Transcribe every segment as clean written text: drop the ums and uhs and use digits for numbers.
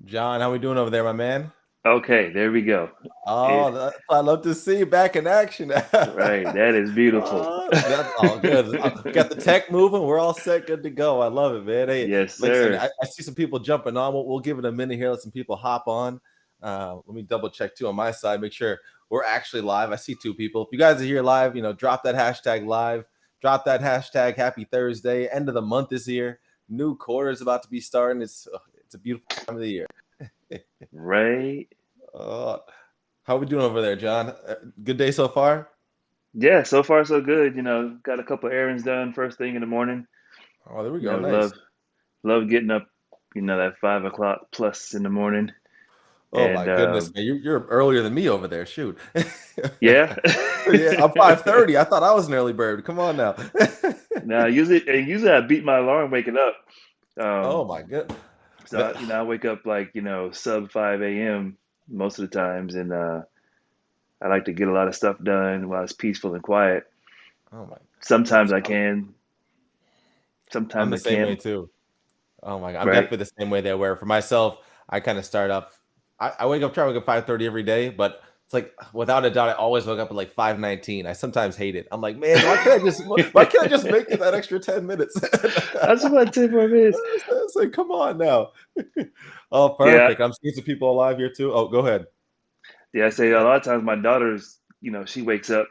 John, how we doing over there, my man? Okay, there we go. It, Oh, I love to see you back in action. right, that is beautiful. That's all good. Got the tech moving. We're all set, good to go. I love it, man. Hey, Yes, like I said, sir. I see some people jumping on. We'll give it a minute here. Let some people hop on. Let me double check too on my side. Make sure we're actually live. I see two people. If you guys are here live, drop that hashtag live. Drop that hashtag Happy Thursday. End of the month is here. New quarter is about to be starting. It's a beautiful time of the year. Right. Uh, how we doing over there, John? Good day so far? Yeah, so far so good. Got a couple errands done first thing in the morning. Oh, there we You go. know, Nice. love getting up, that 5 o'clock plus in the morning. Oh my And goodness, man. You're earlier than me over there. Shoot. yeah. Yeah, I'm 5:30. I thought I was an early bird. Come on now. Now usually I beat my alarm waking up. Oh Um, my good. so I wake up like, sub 5 a.m. most of the times, and I like to get a lot of stuff done while it's peaceful and quiet. Oh my Sometimes goodness. I I'm, can, I'm sometimes the I same way can't. too. Oh my god, I'm Right. definitely the same way there. Where for myself, I kind of start up. I wake up try to wake up 5:30 every day, but it's like without a doubt, I always wake up at like 5:19. I sometimes hate it. I'm like, man, why can't I just make it that extra 10 minutes? That's about 10 more minutes. It's like, come on now. Oh, Yeah, perfect. I'm seeing some people alive here too. Oh, go ahead. yeah. I say a lot of times my daughter's, she wakes up,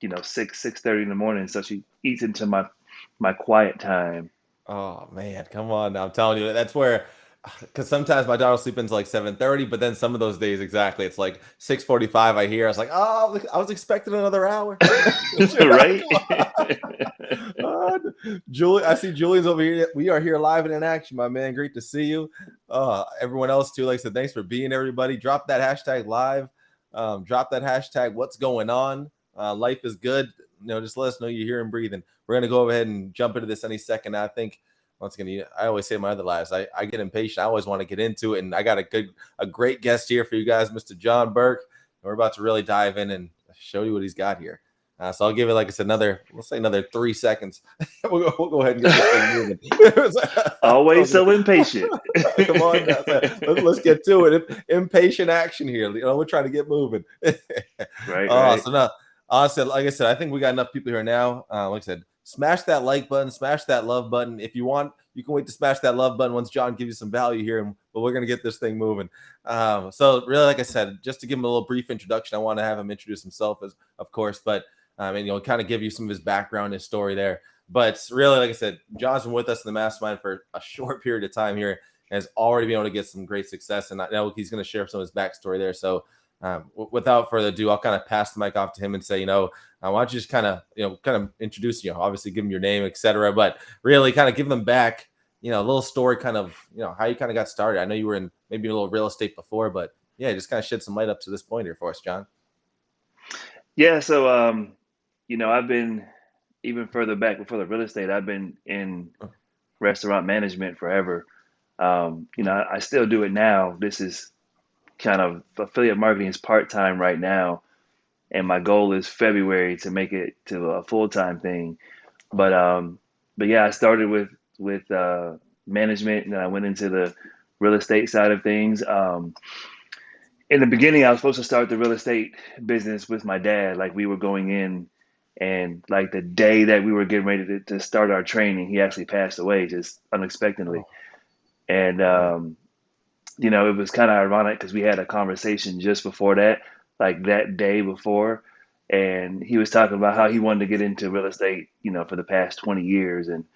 6:30 in the morning, so she eats into my quiet time. Oh man, come on now. I'm telling you, that's where because sometimes my daughter will sleep until like 7:30, but then some of those days exactly, it's like 6:45. I hear, I was like, oh, I was expecting another hour. Right? Come on. Julie, I see Julian's over here. We are here live and in action, my man. Great to see you. Everyone else too, like I said, thanks for being everybody. Drop that hashtag live. Drop that hashtag what's going on. Life is good. Just let us know you're here and breathing. We're gonna go ahead and jump into this any second. I think once again, I always say in my other lives, I get impatient. I always want to get into it, and I got a great guest here for you guys, Mr. John Burke. We're about to really dive in and show you what he's got here. So I'll give it, like I said, let's say another 3 seconds. We'll go ahead and get this thing moving. Always so impatient. Come on now. Let's get to it. Impatient action here. We're trying to get moving. Right, right. So now, honestly, like I said, I think we got enough people here now. Like I said, smash that like button, smash that love button. If you want, you can wait to smash that love button once John gives you some value here, but we're gonna get this thing moving. So really, like I said, just to give him a little brief introduction, I want to have him introduce himself, as of course, but and kind of give you some of his background, his story there. But really, like I said, John's been with us in the mastermind for a short period of time here, and has already been able to get some great success. And I know he's going to share some of his backstory there. So, without further ado, I'll kind of pass the mic off to him and say, why don't you just kind of introduce, obviously give him your name, etc. But really, kind of give them back, a little story, kind of, how you kind of got started. I know you were in maybe a little real estate before, but yeah, just kind of shed some light up to this point here for us, John. Yeah, so I've been even further back before the real estate, I've been in restaurant management forever. I still do it now. This is kind of affiliate marketing is part-time right now, and my goal is February to make it to a full-time thing. But yeah, I started with management, and then I went into the real estate side of things. In the beginning, I was supposed to start the real estate business with my dad. Like we were going in, and like the day that we were getting ready to start our training, he actually passed away just unexpectedly. Oh, And man. it was kind of ironic because we had a conversation just before that, like that day before, and he was talking about how he wanted to get into real estate, for the past 20 years, and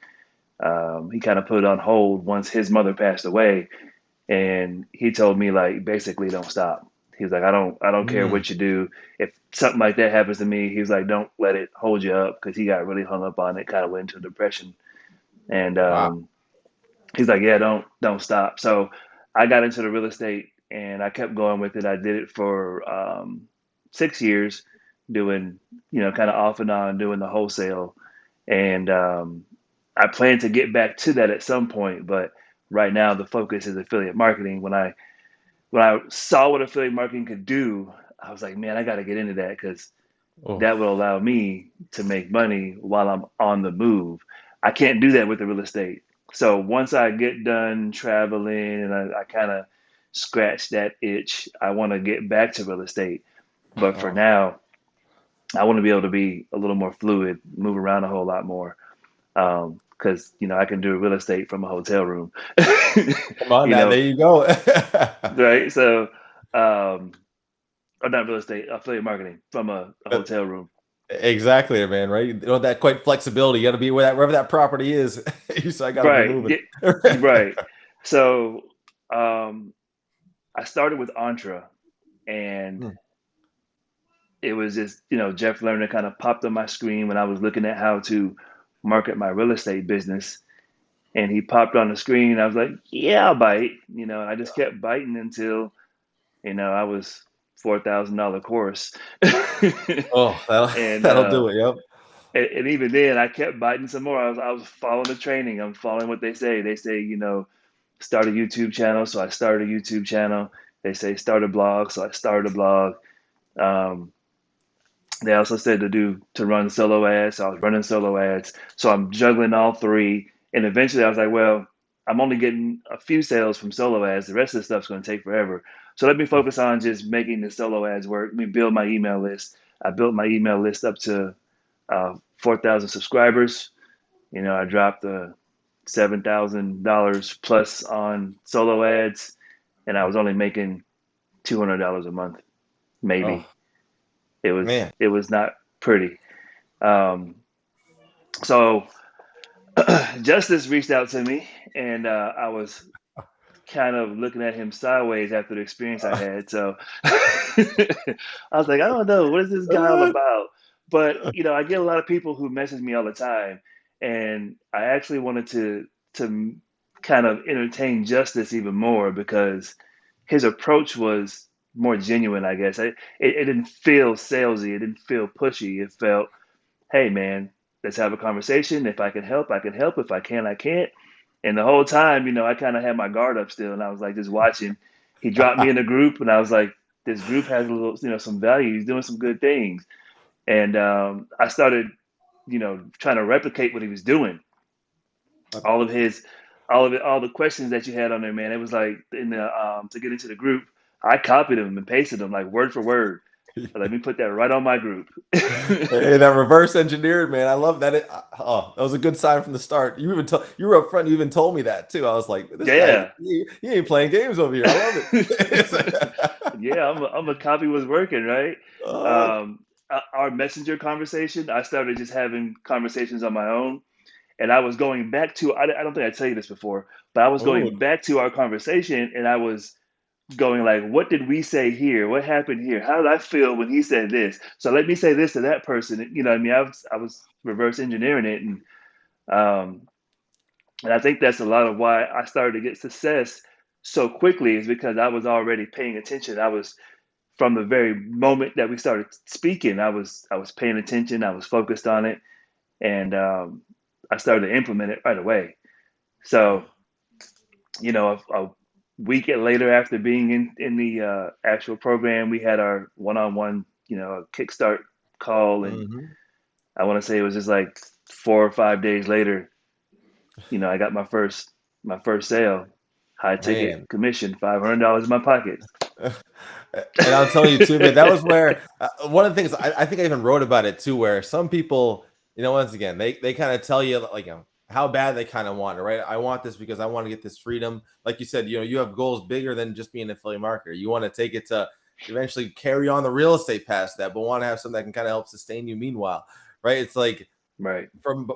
he kind of put it on hold once his mother passed away, and he told me like basically don't stop. He was like, I don't care Mm, what you do. If something like that happens to me, he was like, don't let it hold you up because he got really hung up on it, kind of went into depression, and wow. he's like, yeah, don't stop. So I got into the real estate and I kept going with it. I did it for 6 years, doing kind of off and on doing the wholesale, and I plan to get back to that at some point. But right now the focus is affiliate marketing. When I saw what affiliate marketing could do, I was like, man, I got to get into that because Oh, that will allow me to make money while I'm on the move. I can't do that with the real estate. So once I get done traveling and I kind of scratch that itch. I want to get back to real estate. But for Oh, now, I want to be able to be a little more fluid, move around a whole lot more. Because, I can do real estate from a hotel room, come on you now, know, there you go. right? So, um, or not real estate, affiliate marketing from a hotel room. Exactly, man. Right? You know that quite flexibility. You got to be wherever that property is. So I got to be Right. moving. Yeah, right. So, um, I started with Entra, and Hmm. it was just, Jeff Lerner kind of popped on my screen when I was looking at how to market my real estate business. And he popped on the screen. I was like, yeah, I'll bite. And I just kept biting until, I was $4,000 course. Oh, that'll and, that'll uh, do it. Yep. and even then, I kept biting some more. I was following the training. I'm following what they say. They say, start a YouTube channel. So I started a YouTube channel. They say start a blog. So I started a blog. Um, They also said to run solo ads. So I was running solo ads. So I'm juggling all three. And eventually I was like, well, I'm only getting a few sales from solo ads. The rest of the stuff's going to take forever. So let me focus on just making the solo ads work. Let me build my email list. I built my email list up to 4,000 subscribers. I dropped $7,000 plus on solo ads, and I was only making $200 a month, maybe. Oh It was man. it was not pretty. Um, so Justice reached out to me, and I was kind of looking at him sideways after the experience I had. So I was like, I don't know, what is this guy all about? But I get a lot of people who message me all the time, and I actually wanted to kind of entertain Justice even more because his approach was more genuine, I guess. It didn't feel salesy, it didn't feel pushy. It felt, hey man, let's have a conversation. If I can help, I can help. If I can't, I can't. And the whole time, I kind of had my guard up still, and I was like just watching. He dropped me in a group, and I was like, this group has a little, some value. He's doing some good things, and I started, trying to replicate what he was doing. All of his, all of it, all the questions that you had on there, man. It was like in the to get into the group, I copied them and pasted them like word for word. But let me put that right on my group. Hey, that reverse engineered, man. I love that. Oh, that was a good sign from the start. You even you were up front. You even told me that too. I was like, this guy, Yeah. he ain't playing games over here. I love it. Yeah, I'm a copy was working, right? Oh, Our messenger conversation, I started just having conversations on my own, and I was going back to, I don't think I tell you this before, but I was oh, going back to our conversation, and I was going like, what did we say here? What happened here? How did I feel when he said this? So let me say this to that person. You know what I mean? I was reverse engineering it, um, and I think that's a lot of why I started to get success so quickly is because I was already paying attention. I was from the very moment that we started speaking, I was paying attention. I was focused on it, and I started to implement it right away. So a week later, after being in the actual program, we had our one-on-one, kickstart call, and mhm. I want to say it was just like 4 or 5 days later. I got my first sale, high ticket Man. commission, $500 in my pocket. And I'll tell you too, man, that was where one of the things I think I even wrote about it too, where some people, once again, they kind of tell you like, how bad they kind of want it, right? I want this because I want to get this freedom. Like you said, you have goals bigger than just being an affiliate marketer. You want to take it to eventually carry on the real estate past that, but want to have something that can kind of help sustain you meanwhile, right? It's like, Right.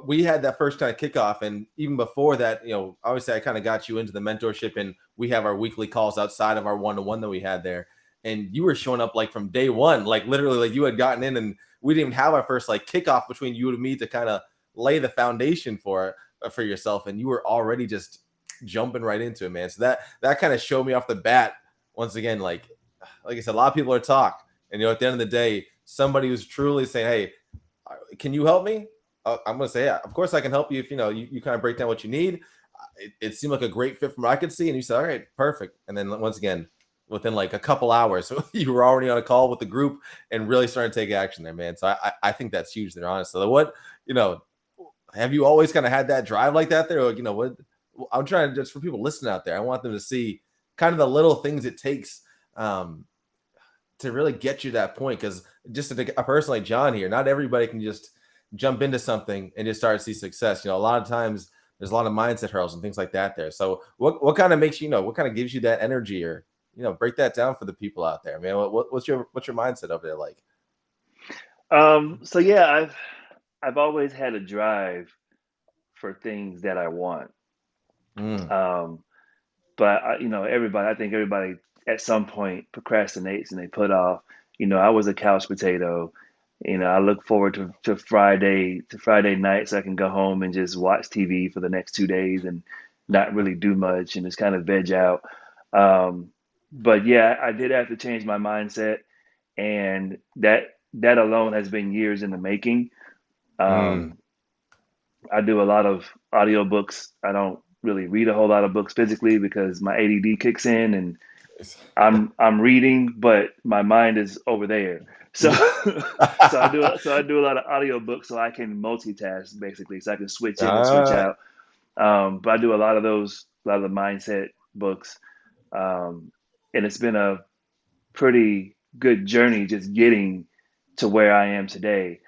we had that first kind of kickoff, and even before that, obviously I kind of got you into the mentorship, and we have our weekly calls outside of our one-to-one that we had there, and you were showing up like from day one, like literally like you had gotten in, and we didn't even have our first like kickoff between you and me to kind of lay the foundation for yourself, and you were already just jumping right into it, man. So that kind of showed me off the bat once again, like I said, a lot of people are talk, and at the end of the day, somebody who's truly saying, hey, can you help me? I'm going to say, yeah, of course I can help you if, you kind of break down what you need. It seemed like a great fit from what I could see. And you said, all right, perfect. And then once again, within like a couple hours, you were already on a call with the group and really starting to take action there, man. So I think that's huge there, honestly. What, have you always kind of had that drive like that there? Or, what I'm trying to just for people listening out there, I want them to see kind of the little things it takes to really get you to that point. Because just a person like John here, not everybody can just jump into something and just start to see success. A lot of times there's a lot of mindset hurdles and things like that there. So what kind of makes what kind of gives you that energy, or break that down for the people out there, man? What's your mindset over there like? So yeah, I've always had a drive for things that I want. Mm. Um, but I think everybody at some point procrastinates and they put off. I was a couch potato. I look forward to Friday night so I can go home and just watch TV for the next 2 days and not really do much and just kind of veg out. Um, but yeah, I did have to change my mindset, and that alone has been years in the making. Mm. Um, I do a lot of audiobooks. I don't really read a whole lot of books physically because my ADD kicks in and I'm reading, but my mind is over there. So Yeah. so I do a lot of audiobooks so I can multitask basically, so I can switch in and switch Ah, out. But I do a lot of the mindset books, um, and it's been a pretty good journey just getting to where I am today.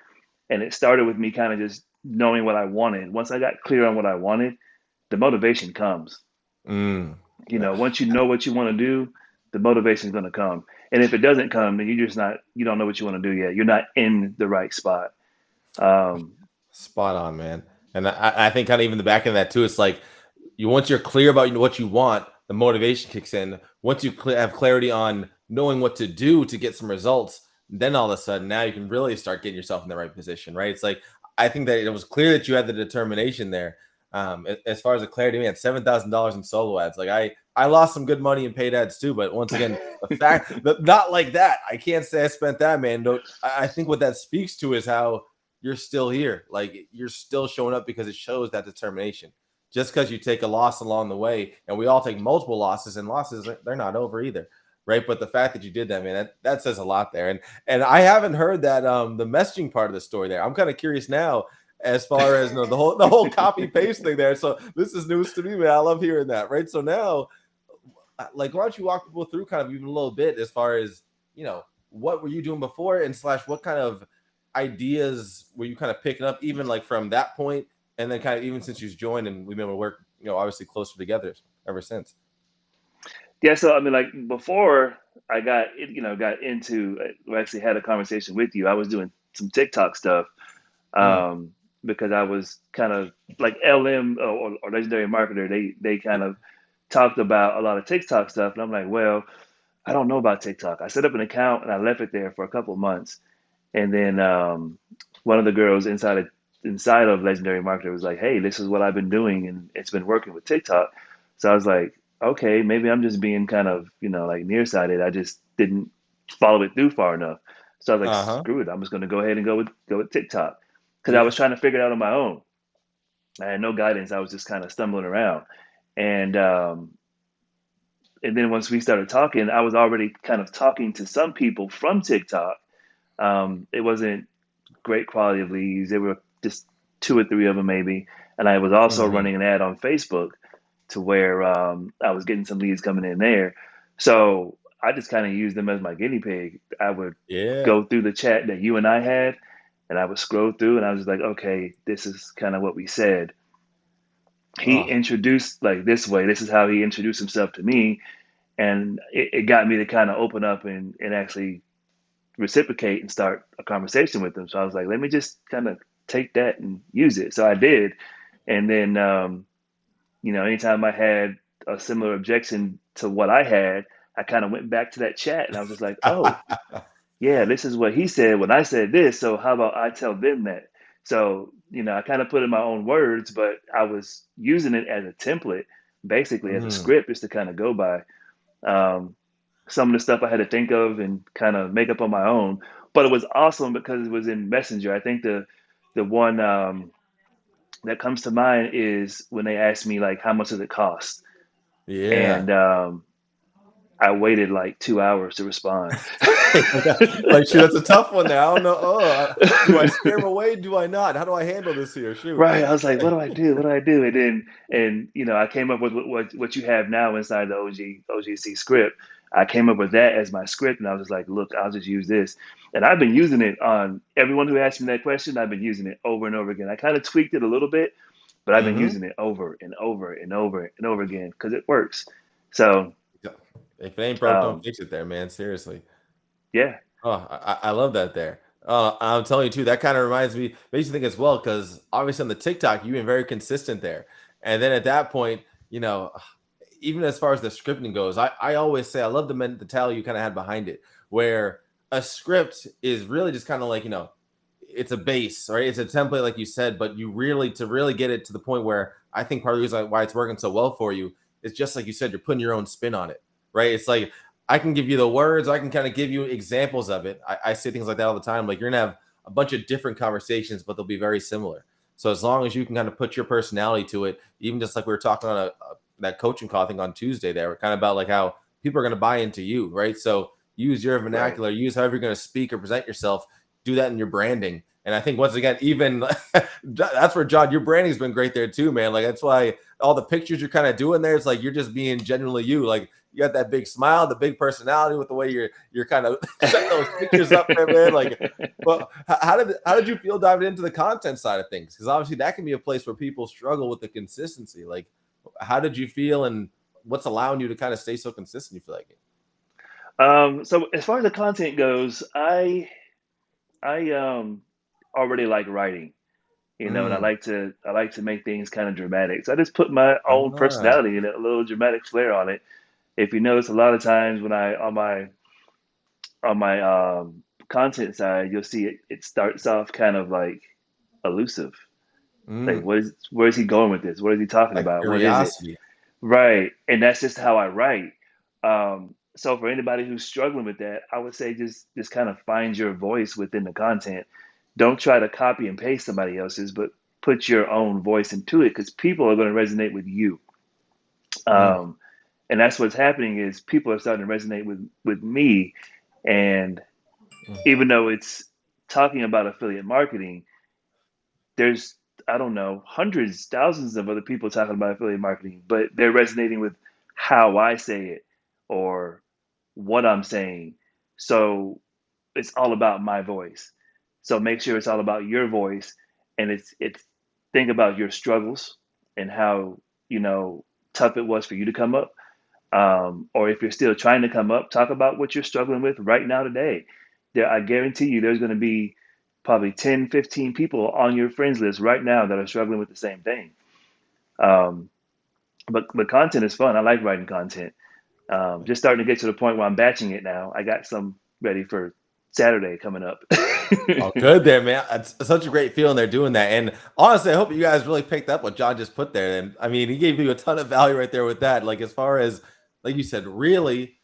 And it started with me kind of just knowing what I wanted. Once I got clear on what I wanted, the motivation comes. mm. Once you know what you want to do, the motivation is going to come. And if it doesn't come, then you don't know what you want to do yet. You're not in the right spot. Um, Spot on, man. And I think kind of even the back end of that too. It's like once you're clear about what you want, the motivation kicks in. Once you have clarity on knowing what to do to get some results, then all of a sudden now you can really start getting yourself in the right position, right? It's like I think that it was clear that you had the determination there. As far as the clarity, man, $7,000 in solo ads. Like I lost some good money in paid ads too, but once again, the fact that not like that, I can't say I spent that, man. I think what that speaks to is how you're still here. Like you're still showing up because it shows that determination. Just because you take a loss along the way, and we all take multiple losses, and losses they're not over either, right? But the fact that you did that, man, that says a lot there. And I haven't heard that the messaging part of the story there. I'm kind of curious now as far as the whole copy paste thing there. So this is news to me, man. I love hearing that, right? So now, like, why don't you walk people through kind of even a little bit as far as what were you doing before, and slash what kind of ideas were you kind of picking up even like from that point, and then kind of even since you've joined and we've been able to work obviously closer together ever since. yeah. So I mean, like before I got into, we actually had a conversation with you. I was doing some TikTok stuff, Mm. um, because I was kind of like LM, or Legendary Marketer. They kind of talked about a lot of TikTok stuff, and I'm like, well, I don't know about TikTok. I set up an account and I left it there for a couple of months, and then one of the girls inside of Legendary Marketer was like, "Hey, this is what I've been doing, and it's been working with TikTok." So I was like, "Okay, maybe I'm just being kind of like nearsighted. I just didn't follow it through far enough." So I was like, Uh-huh. "Screw it! I'm just going to go ahead and go with TikTok," because I Yeah. was trying to figure it out on my own. I had no guidance. I was just kind of stumbling around, and and then once we started talking, I was already kind of talking to some people from TikTok. It wasn't great quality of leads. There were just two or three of them maybe. And I was also Mm-hmm. running an ad on Facebook to where I was getting some leads coming in there. So I just kind of used them as my guinea pig. I would Yeah. go through the chat that you and I had, and I would scroll through, and I was just like, okay, this is kind of what we said. He Oh. introduced like this way. This is how he introduced himself to me. And it got me to kind of open up and actually reciprocate and start a conversation with them. So I was like, let me just kind of take that and use it. So I did. And then, anytime I had a similar objection to what I had, I kind of went back to that chat and I was just like, oh, yeah, this is what he said when I said this. So how about I tell them that? So, I kind of put in my own words, but I was using it as a template, basically as a Mm. script, just to kind of go by. Um, some of the stuff I had to think of and kind of make up on my own. But it was awesome because it was in Messenger. I think the one that comes to mind is when they asked me like, how much does it cost? Yeah. And I waited like 2 hours to respond. Like, shoot, that's a tough one there. I don't know. Do I scare him away? Do I not? How do I handle this here? Shoot. Right. I was like, what do I do? What do I do? And you know, I came up with what you have now inside the OGC script. I came up with that as my script, and I was just like, look, I'll just use this. And I've been using it on everyone who asked me that question. I've been using it over and over again. I kind of tweaked it a little bit, but I've been Hmm. using it over and over and over and over again because it works. So, If it ain't broke, don't um, fix it there, man. Seriously. yeah, Oh, I love that there. I'm telling you too, that kind of reminds me, makes you think as well, because obviously on the TikTok, you've been very consistent there. And then at that point, you know, even as far as the scripting goes, I always say I love the mentality you kind of had behind it, where a script is really just kind of like, it's a base, right? It's a template, like you said, but you really, to really get it to the point where I think part of the reason why it's working so well for you is just like you said, you're putting your own spin on it, right? It's like I can give you the words, I can kind of give you examples of it. I say things like that all the time. Like you're gonna have a bunch of different conversations, but they'll be very similar. So as long as you can kind of put your personality to it, even just like we were talking on that coaching call, I think on Tuesday, there, we're kind of about like how people are going to buy into you, right? So use your right. vernacular, use however you're going to speak or present yourself, do that in your branding. And I think once again, even that's where John, your branding's been great there too, man. Like that's why all the pictures you're kind of doing there, it's like you're just being genuinely you. Like you got that big smile, the big personality with the way you're kind of setting those pictures up there, man. Like, well, how did you feel diving into the content side of things? Because obviously that can be a place where people struggle with the consistency. Like, how did you feel, and what's allowing you to kind of stay so consistent? You feel like it? So as far as the content goes, I already like writing, you know, and Mm. I like to make things kind of dramatic. So I just put my own Ah. personality and a little dramatic flair on it. If you notice, a lot of times when I on my content side, you'll see it starts off kind of like elusive. Like, Mm. where is he going with this? What is he talking Like about? What is it? curiosity. Right. And that's just how I write. So for anybody who's struggling with that, I would say just kind of find your voice within the content. Don't try to copy and paste somebody else's, but put your own voice into it because people are going to resonate with you. Mm. Um, and that's what's happening is people are starting to resonate with me. And even though it's talking about affiliate marketing, there's I don't know hundreds, thousands of other people talking about affiliate marketing, but they're resonating with how I say it or what I'm saying. So it's all about my voice. So make sure it's all about your voice, and it's think about your struggles and how you know tough it was for you to come up. Or if you're still trying to come up, talk about what you're struggling with right now today. I guarantee you there's going to be probably 10, 15 people on your friends list right now that are struggling with the same thing. Um, but content is fun. I like writing content. Just starting to get to the point where I'm batching it now. I got some ready for Saturday coming up. Oh, good there, man. It's such a great feeling they're doing that. And honestly, I hope you guys really picked up what John just put there. And I mean, he gave you a ton of value right there with that. Like, as far as, like you said, really,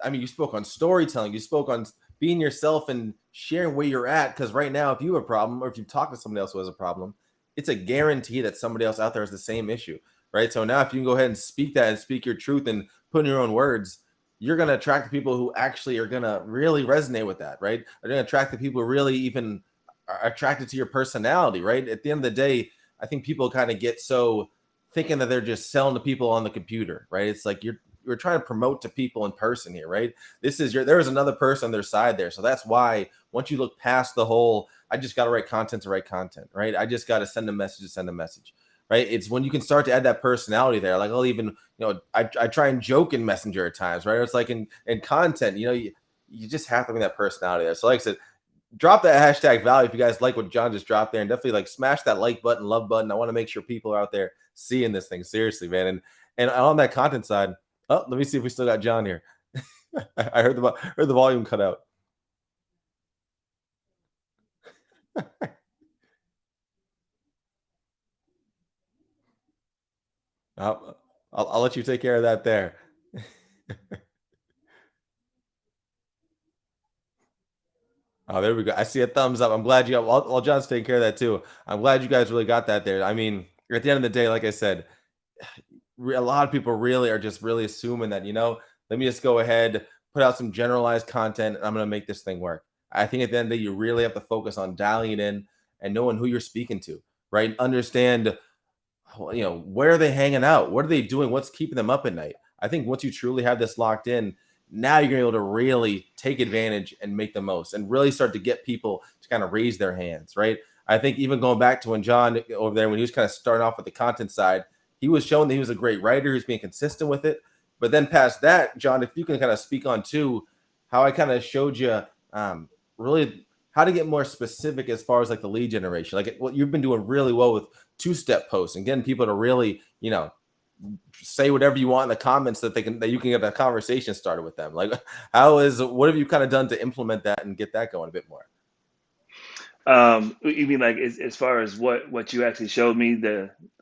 I mean, you spoke on storytelling, you spoke on being yourself and sharing where you're at. Because right now, if you have a problem or if you talk to somebody else who has a problem, it's a guarantee that somebody else out there has the same issue, right? So now, if you can go ahead and speak that and speak your truth and put in your own words, you're going to attract the people who actually are going to really resonate with that, right? Are going to attract the people who really even are attracted to your personality, right? At the end of the day, I think people kind of get so thinking that they're just selling to people on the computer, right? It's like you're trying to promote to people in person here, right? There is another person on their side there. So that's why once you look past the whole, I just got to write content to write content, right? I just got to send a message to send a message, right? It's when you can start to add that personality there. Like I'll even, I try and joke in Messenger at times, right? It's like in content, you just have to bring that personality there. So like I said, drop that hashtag value if you guys like what John just dropped there, and definitely like smash that like button, love button. I want to make sure people are out there seeing this thing seriously, man. And on that content side, oh, let me see if we still got John here. I heard the volume cut out. I'll let you take care of that there. Oh, there we go. I see a thumbs up. I'm glad you. While John's taking care of that too. I'm glad you guys really got that there. I mean, at the end of the day, like I said, a lot of people really are just really assuming that Let me just go ahead, put out some generalized content, and I'm going to make this thing work. I think at the end of the day, you really have to focus on dialing it in and knowing who you're speaking to, right? Understand, where are they hanging out? What are they doing? What's keeping them up at night? I think once you truly have this locked in, now you're going to be able to really take advantage and make the most and really start to get people to kind of raise their hands, right? I think even going back to when John over there, when he was kind of starting off with the content side, he was showing that he was a great writer. He was being consistent with it. But then past that, John, if you can kind of speak on too, how I kind of showed you really how to get more specific as far as like the lead generation. Like what you've been doing really well with two-step posts and getting people to really, say whatever you want in the comments that you can get a conversation started with them. Like what have you kind of done to implement that and get that going a bit more? You mean like as far as what you actually showed me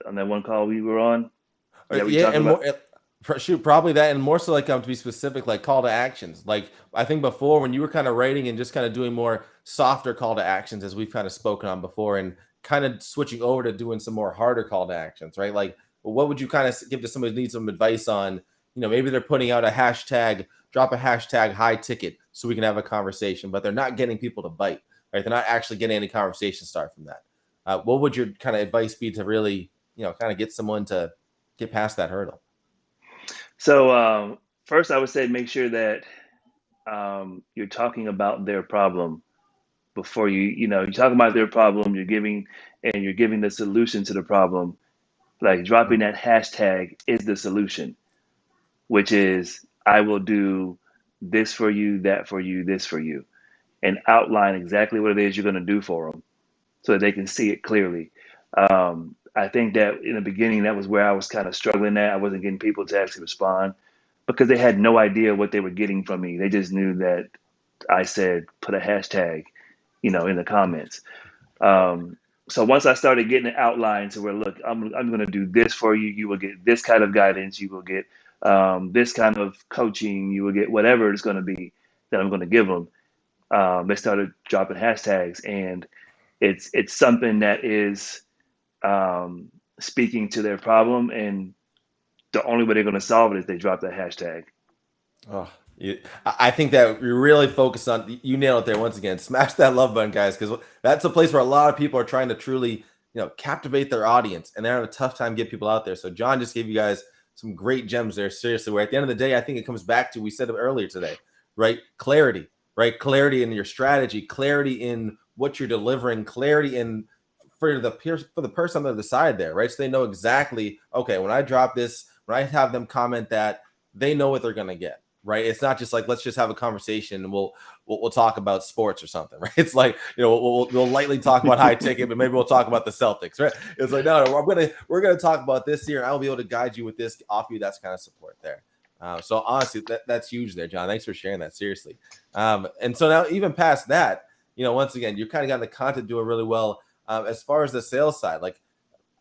on that one call we were on? Is that what you're Yeah, talking and about? more. Shoot, probably that, and more so like to be specific, like call to actions. Like I think before when you were kind of writing and just kind of doing more softer call to actions, as we've kind of spoken on before, and kind of switching over to doing some more harder call to actions, right? Like, well, what would you kind of give to somebody who needs some advice on? Maybe they're putting out a hashtag, drop a hashtag high ticket, so we can have a conversation, but they're not getting people to bite, right? They're not actually getting any conversation start from that. What would your kind of advice be to really, kind of get someone to get past that hurdle? So first, I would say make sure that you're talking about their problem before you're talking about their problem. You're giving the solution to the problem. Like dropping that hashtag is the solution, which is I will do this for you, that for you, this for you, and outline exactly what it is you're going to do for them so that they can see it clearly. I think that in the beginning, that was where I was kind of struggling at. I wasn't getting people to actually respond because they had no idea what they were getting from me. They just knew that I said, put a hashtag, in the comments. So once I started getting it outlined to where, look, I'm going to do this for you. You will get this kind of guidance. You will get this kind of coaching. You will get whatever it's going to be that I'm going to give them. They started dropping hashtags, and it's something that is speaking to their problem, and the only way they're going to solve it is they drop that hashtag. Oh, I think that we really focus on, you nailed it there once again. Smash that love button, guys, because that's a place where a lot of people are trying to truly, captivate their audience, and they're having a tough time getting people out there. So John just gave you guys some great gems there. Seriously, where at the end of the day, I think it comes back to, we said it earlier today, right? Clarity, right? Clarity in your strategy, clarity in what you're delivering, clarity in for the person on the other side there, right? So they know exactly, okay, when I drop this, when I have them comment that, they know what they're gonna get, right? It's not just like, let's just have a conversation and we'll talk about sports or something, right? It's like, we'll lightly talk about high ticket, but maybe we'll talk about the Celtics, right? It's like, no, we're gonna talk about this here, and I'll be able to guide you with this, offer you that kind of support there. So honestly, that's huge there, John. Thanks for sharing that. Seriously. And so now, even past that, once again, you kind of got the content doing really well. As far as the sales side, like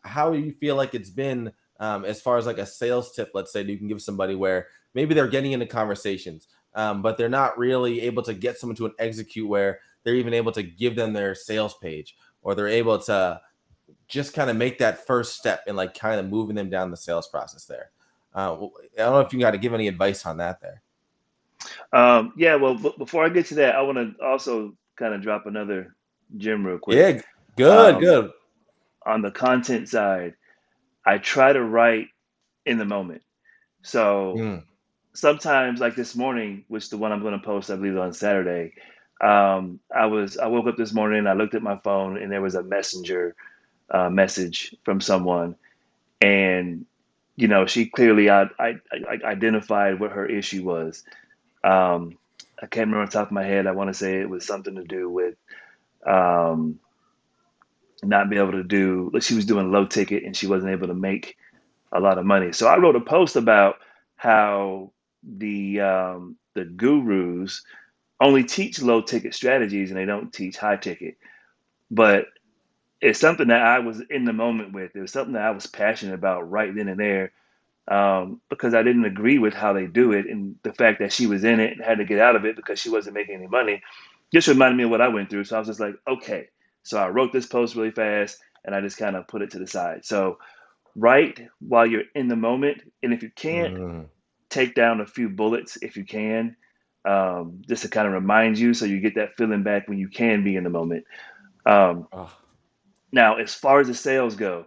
how do you feel like it's been as far as like a sales tip, let's say, that you can give somebody where maybe they're getting into conversations, but they're not really able to get someone to an execute where they're even able to give them their sales page, or they're able to just kind of make that first step in like kind of moving them down the sales process there. I don't know if you got to give any advice on that there. Yeah, well, before I get to that, I want to also kind of drop another gem real quick. Yeah, good, Um, good. on the content side, I try to write in the moment. So Mm, sometimes, like this morning, which the one I'm going to post, I believe, on Saturday, I woke up this morning, I looked at my phone, and there was a messenger message from someone, and she clearly I identified what her issue was. Um, I can't remember on the top of my head. I want to say it was something to do with um, not being able to do. Like, she was doing low ticket and she wasn't able to make a lot of money. So I wrote a post about how the gurus only teach low ticket strategies and they don't teach high ticket. But it's something that I was in the moment with. It was something that I was passionate about right then and there, because I didn't agree with how they do it, and the fact that she was in it and had to get out of it because she wasn't making any money just reminded me of what I went through. So I was just like, okay. So I wrote this post really fast and I just kind of put it to the side. So write while you're in the moment, and if you can't, mm. take down a few bullets if you can, just to kind of remind you so you get that feeling back when you can be in the moment. Um, Oh. Now, as far as the sales go,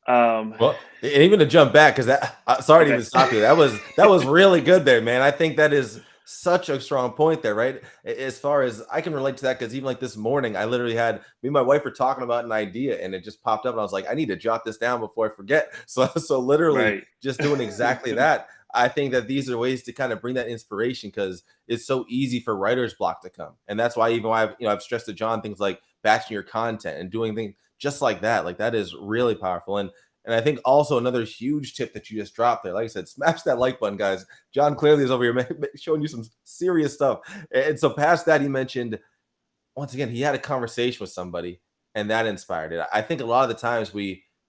um, Well, and even to jump back, because that sorry to okay, even stop you. That was really good there, man. I think that is such a strong point there, right? As far as I can relate to that, because even like this morning, I literally had me and my wife were talking about an idea, and it just popped up, and I was like, I need to jot this down before I forget. So literally right, just doing exactly that. I think that these are ways to kind of bring that inspiration because it's so easy for writer's block to come, and that's why even why I've stressed to John things like batching your content and doing things just like that. Like that is really powerful. And I think also another huge tip that you just dropped there, like I said, smash that like button, guys. John clearly is over here showing you some serious stuff. And so past that, he mentioned once again he had a conversation with somebody, and that inspired it. I think a lot of the times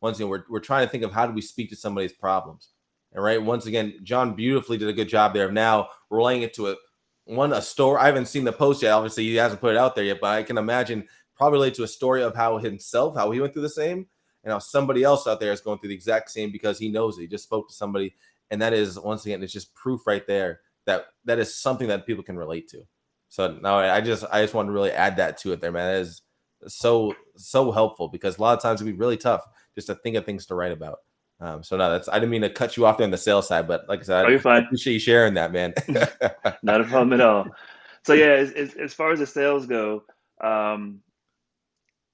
once again we're trying to think of how do we speak to somebody's problems, and right once again John beautifully did a good job there of now relaying it to a story. I haven't seen the post yet. Obviously, he hasn't put it out there yet, but I can imagine probably relate to a story of how he went through the same, and how somebody else out there is going through the exact same because he knows it. He just spoke to somebody, and that is once again, it's just proof right there that that is something that people can relate to. So now I just want to really add that to it there, man. That is so helpful because a lot of times it'd be really tough just to think of things to write about. So no, I didn't mean to cut you off there on the sales side, but like I said, oh, you're I fine, appreciate you sharing that, man. not a problem at all. So yeah, as far as the sales go, um,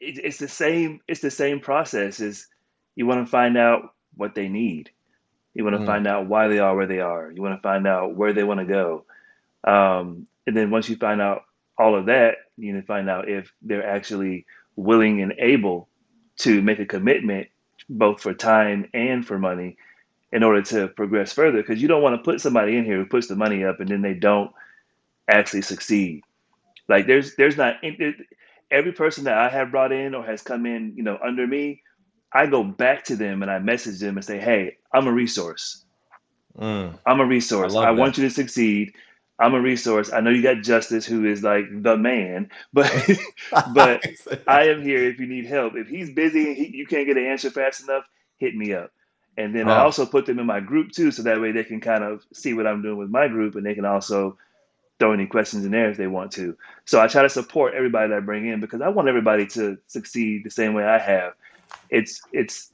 it's the same. It's the same process. Is you want to find out what they need. You want to Mm, find out why they are where they are. You want to find out where they want to go. And then once you find out all of that, you need to find out if they're actually willing and able to make a commitment, both for time and for money, in order to progress further. Because you don't want to put somebody in here who puts the money up and then they don't actually succeed. Like there's not every person that I have brought in or has come in, under me, I go back to them and I message them and say, "Hey, I'm a resource. mm. I'm a I resource. I love that. want you to succeed. I'm a resource. I know you got Justice, who is like the man, but but I am here if you need help. If he's busy and you can't get an answer fast enough, hit me up." And then I Oh, also put them in my group too, so that way they can kind of see what I'm doing with my group, and they can also throw any questions in there if they want to. So I try to support everybody that I bring in because I want everybody to succeed the same way I have. It's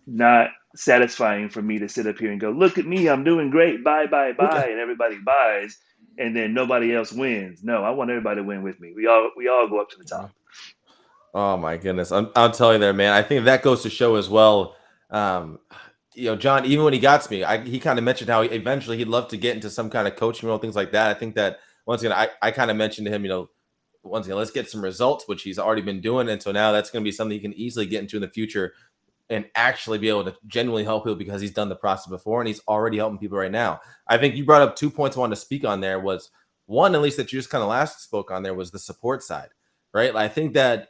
not satisfying for me to sit up here and go, look at me, I'm doing great, buy, buy, buy, and everybody buys, and then nobody else wins. No, I want everybody to win with me. We all go up to the top. oh my goodness. I'll tell you there, man. I think that goes to show as well. Um, John, even when he got to me, he kind of mentioned how eventually he'd love to get into some kind of coaching role, things like that. I think that once again, I kind of mentioned to him, once again, let's get some results, which he's already been doing. And so now that's going to be something he can easily get into in the future and actually be able to genuinely help people because he's done the process before and he's already helping people right now. I think you brought up 2 points I wanted to speak on there was one, at least that you just kind of last spoke on there was the support side, right? I think that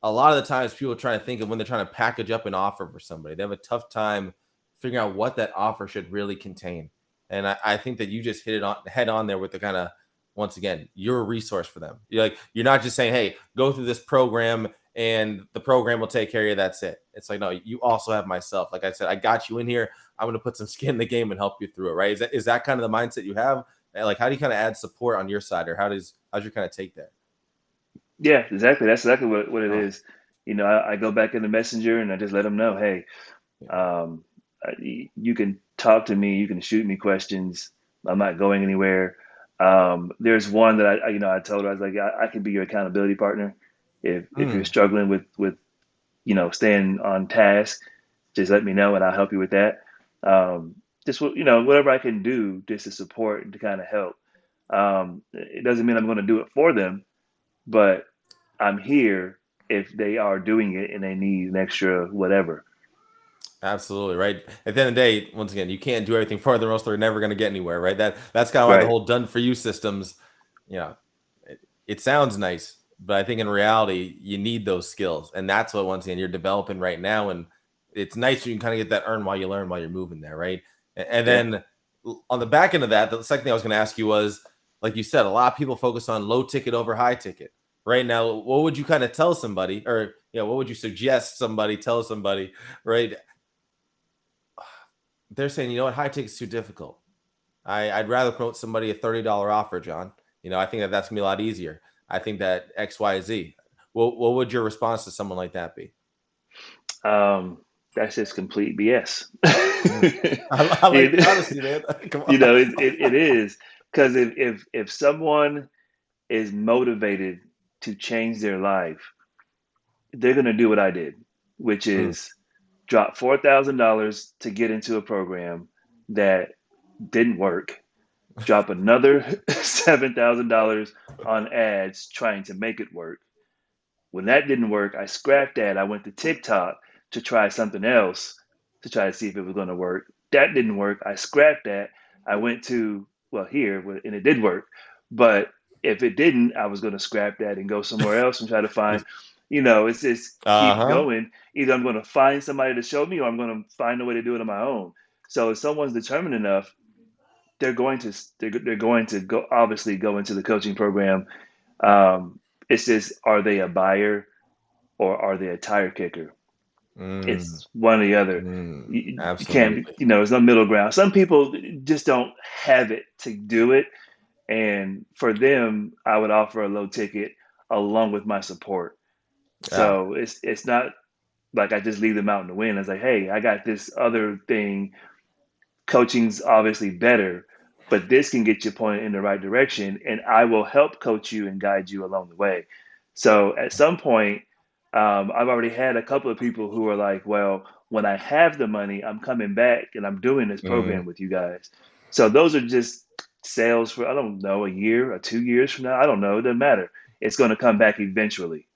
a lot of the times people try to think of when they're trying to package up an offer for somebody, they have a tough time figuring out what that offer should really contain. And I think that you just hit it on head on there with the kind of once again, you're a resource for them. You're not just saying, hey, go through this program and the program will take care of you. That's it. It's like, no, you also have myself. Like I said, I got you in here. I'm going to put some skin in the game and help you through it. Right. Is that kind of the mindset you have? Like, how do you kind of add support on your side or how's your kind of take that? Yeah, exactly. That's exactly what it Oh, is. I go back in the messenger and I just let them know, hey, yeah. um, you can talk to me, you can shoot me questions. I'm not going anywhere. There's one that I told her, I was like, I can be your accountability partner if you're Mm, struggling with staying on task. Just let me know and I'll help you with that. Just whatever I can do just to support and to kind of help. It doesn't mean I'm going to do it for them, but I'm here if they are doing it and they need an extra whatever. absolutely. Right. At the end of the day, once again, you can't do everything for them, or else they're never going to get anywhere. Right. That's kind of why the Right. whole done for you systems, you know, it sounds nice, but I think in reality, you need those skills. And that's what, once again, you're developing right now. And it's nice you can kind of get that earn while you learn while you're moving there. Right. And Yeah. then on the back end of that, the second thing I was going to ask you was, like you said, a lot of people focus on low ticket over high ticket. Right now, what would you kind of tell somebody, or what would you suggest somebody tell somebody, right? They're saying, high ticket's too difficult. I'd rather promote somebody a $30 offer, John. I think that that's gonna be a lot easier. I think that XYZ. What would your response to someone like that be? Um, that's just complete BS. Mm. I like the It, honesty, man. Come you on. know, it is because if someone is motivated to change their life, they're gonna do what I did, which Mm. is drop $4,000 to get into a program that didn't work, drop another $7,000 on ads trying to make it work. When that didn't work, I scrapped that. I went to TikTok to try something else to try to see if it was going to work. That didn't work. I scrapped that. I went to, well, here, and it did work. But if it didn't, I was going to scrap that and go somewhere else and try to find, it's just keep Uh-huh. going. Either I'm going to find somebody to show me or I'm going to find a way to do it on my own. So if someone's determined enough, they're going to go obviously go into the coaching program. It's just, are they a buyer or are they a tire kicker? Mm. It's one or the other. You can't, Absolutely. there's no middle ground. Some people just don't have it to do it. And for them, I would offer a low ticket along with my support. Yeah. So it's not like I just leave them out in the wind. It's like, hey, I got this other thing. Coaching's obviously better, but this can get you pointed in the right direction, and I will help coach you and guide you along the way. So at some point, I've already had a couple of people who are like, well, when I have the money, I'm coming back and I'm doing this Mm. program with you guys. So those are just sales for, I don't know, a year or 2 years from now. I don't know. It doesn't matter. It's going to come back eventually.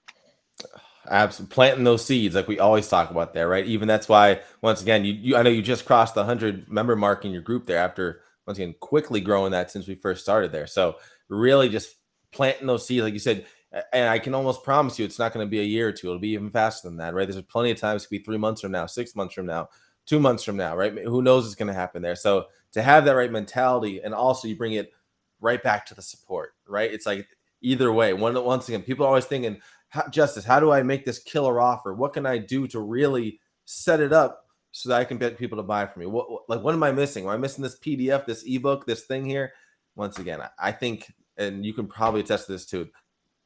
Absolutely, planting those seeds like we always talk about there, right? Even that's why once again, I know you just crossed the 100 member mark in your group there after once again quickly growing that since we first started there. So really just planting those seeds, like you said, and I can almost promise you it's not going to be a year or two. It'll be even faster than that, right? There's plenty of times it could be 3 months from now, 6 months from now, 2 months from now, right? Who knows what's going to happen there? So to have that right mentality, and also you bring it right back to the support, right? It's like either way. Once again, people are always thinking, Justice, how do I make this killer offer? What can I do to really set it up so that I can get people to buy from me? What am I missing? Am I missing this PDF, this ebook, this thing here? Once again, I think, and you can probably attest to this too,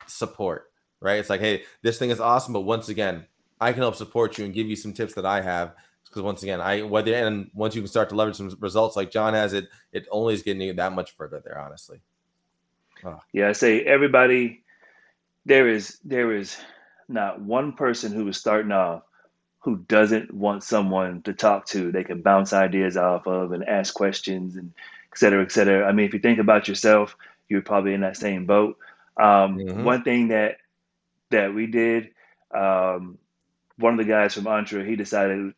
support, right? It's like, hey, this thing is awesome, but once again, I can help support you and give you some tips that I have. Because once again, and once you can start to leverage some results like John has, it only is getting you that much further there, honestly. Oh. Yeah, I say everybody, there is not one person who is starting off who doesn't want someone to talk to they can bounce ideas off of and ask questions and et cetera, et cetera. I mean, if you think about yourself, you're probably in that same boat. Mm-hmm. One thing that we did, um, one of the guys from Entre, he decided,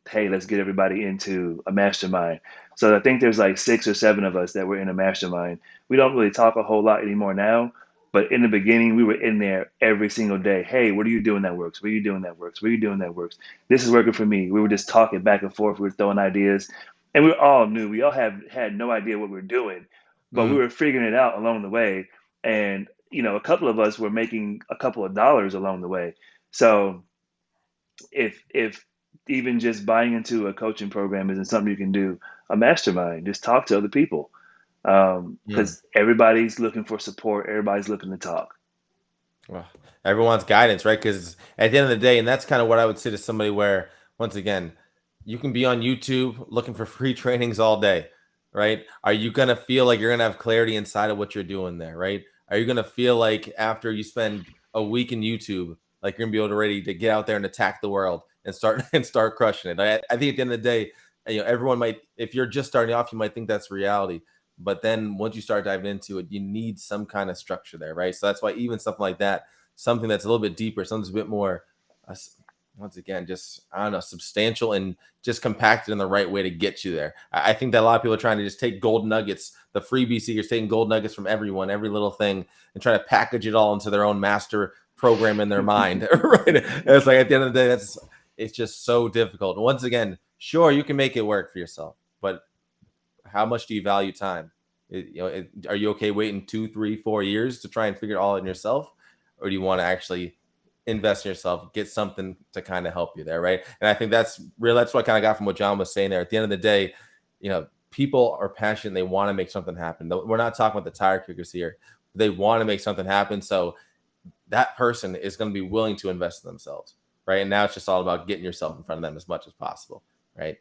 hey, let's get everybody into a mastermind. So I think there's like 6 or 7 of us that were in a mastermind. We don't really talk a whole lot anymore now, but in the beginning, we were in there every single day. Hey, what are you doing that works? What are you doing that works? What are you doing that works? This is working for me. We were just talking back and forth. We were throwing ideas, and we all knew. We all had no idea what we were doing, but we Mm. were figuring it out along the way. And a couple of us were making a couple of dollars along the way. So if even just buying into a coaching program isn't something you can do, a mastermind, just talk to other people, Mm. because everybody's looking for support, everybody's looking to talk. Well, everyone's guidance, right? Because at the end of the day, and that's kind of what I would say to somebody where, once again, you can be on YouTube looking for free trainings all day, right? Are you going to feel like you're going to have clarity inside of what you're doing there, right? Are you going to feel like after you spend a week in YouTube, like you're going to be able to ready to get out there and attack the world and start and start crushing it? I think at the end of the day, everyone might, if you're just starting off, you might think that's reality. But then once you start diving into it, you need some kind of structure there, right? So that's why even something like that, something that's a little bit deeper, something's a bit more, uh, once again, just, I don't know, substantial and just compacted in the right way to get you there. I think that a lot of people are trying to just take gold nuggets, the freebie seekers taking gold nuggets from everyone, every little thing, and try to package it all into their own master program in their mind, right? And it's like at the end of the day, it's just so difficult. And once again, sure, you can make it work for yourself, but how much do you value time? Are you okay waiting 2, 3, 4 years to try and figure it all out in yourself, or do you want to actually invest in yourself, get something to kind of help you there, right? And I think that's real. That's what I kind of got from what John was saying there. At the end of the day, you know, people are passionate. They want to make something happen. We're not talking about the tire kickers here. They want to make something happen. So that person is going to be willing to invest in themselves, right? And now it's just all about getting yourself in front of them as much as possible, right?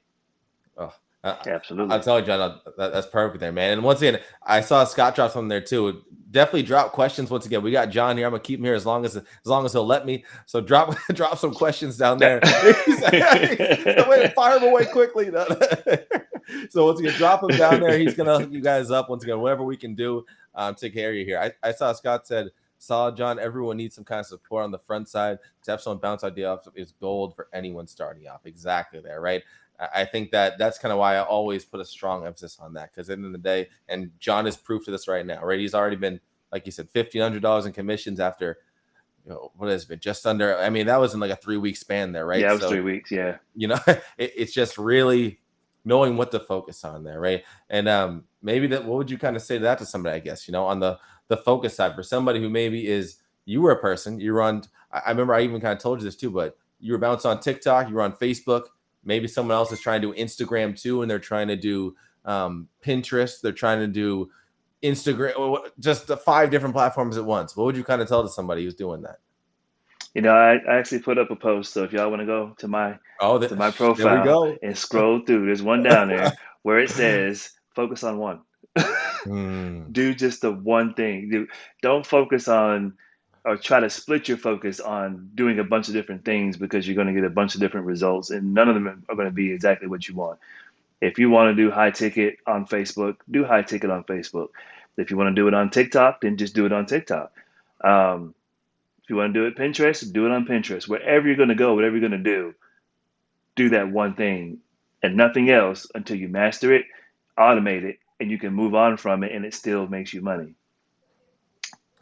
Oh, I'll Absolutely. tell you, John, that's perfect there, man. And once again, I saw Scott drop something there too. Definitely drop questions. Once again, we got John here. I'm gonna keep him here as long as he'll let me. So drop some questions down there. Wait, fire them away quickly. So once again, drop him down there. He's gonna hook you guys up. Once again, whatever we can do, take care of you here. I saw Scott said, solid, John. Everyone needs some kind of support on the front side. To have someone bounce idea off is gold for anyone starting off. Exactly there, right? I think that's kind of why I always put a strong emphasis on that, because at the end of the day, and John is proof to this right now, right? He's already been, like you said, $1,500 in commissions after, what has it been? Just under, I mean, that was in like a 3-week span there, right? Yeah, it was 3 weeks. Yeah. It's just really knowing what to focus on there, right? And maybe what would you kind of say to that to somebody, I guess, on the focus side for somebody who maybe you were a person, you were on, I remember I even kind of told you this too, but you were bounced on TikTok, you were on Facebook. Maybe someone else is trying to do Instagram too, and they're trying to do Pinterest. They're trying to do Instagram, just 5 different platforms at once. What would you kind of tell to somebody who's doing that? I actually put up a post. So if y'all want to go to my profile, there we go, and scroll through, there's one down there where it says focus on one. Do just the one thing. Don't focus on or try to split your focus on doing a bunch of different things, because you're going to get a bunch of different results, and none of them are going to be exactly what you want. If you want to do high ticket on Facebook, do high ticket on Facebook. If you want to do it on TikTok, then just do it on TikTok. If you want to do it Pinterest, do it on Pinterest. Wherever you're going to go, whatever you're going to do that one thing and nothing else until you master it, automate it, and you can move on from it, and it still makes you money.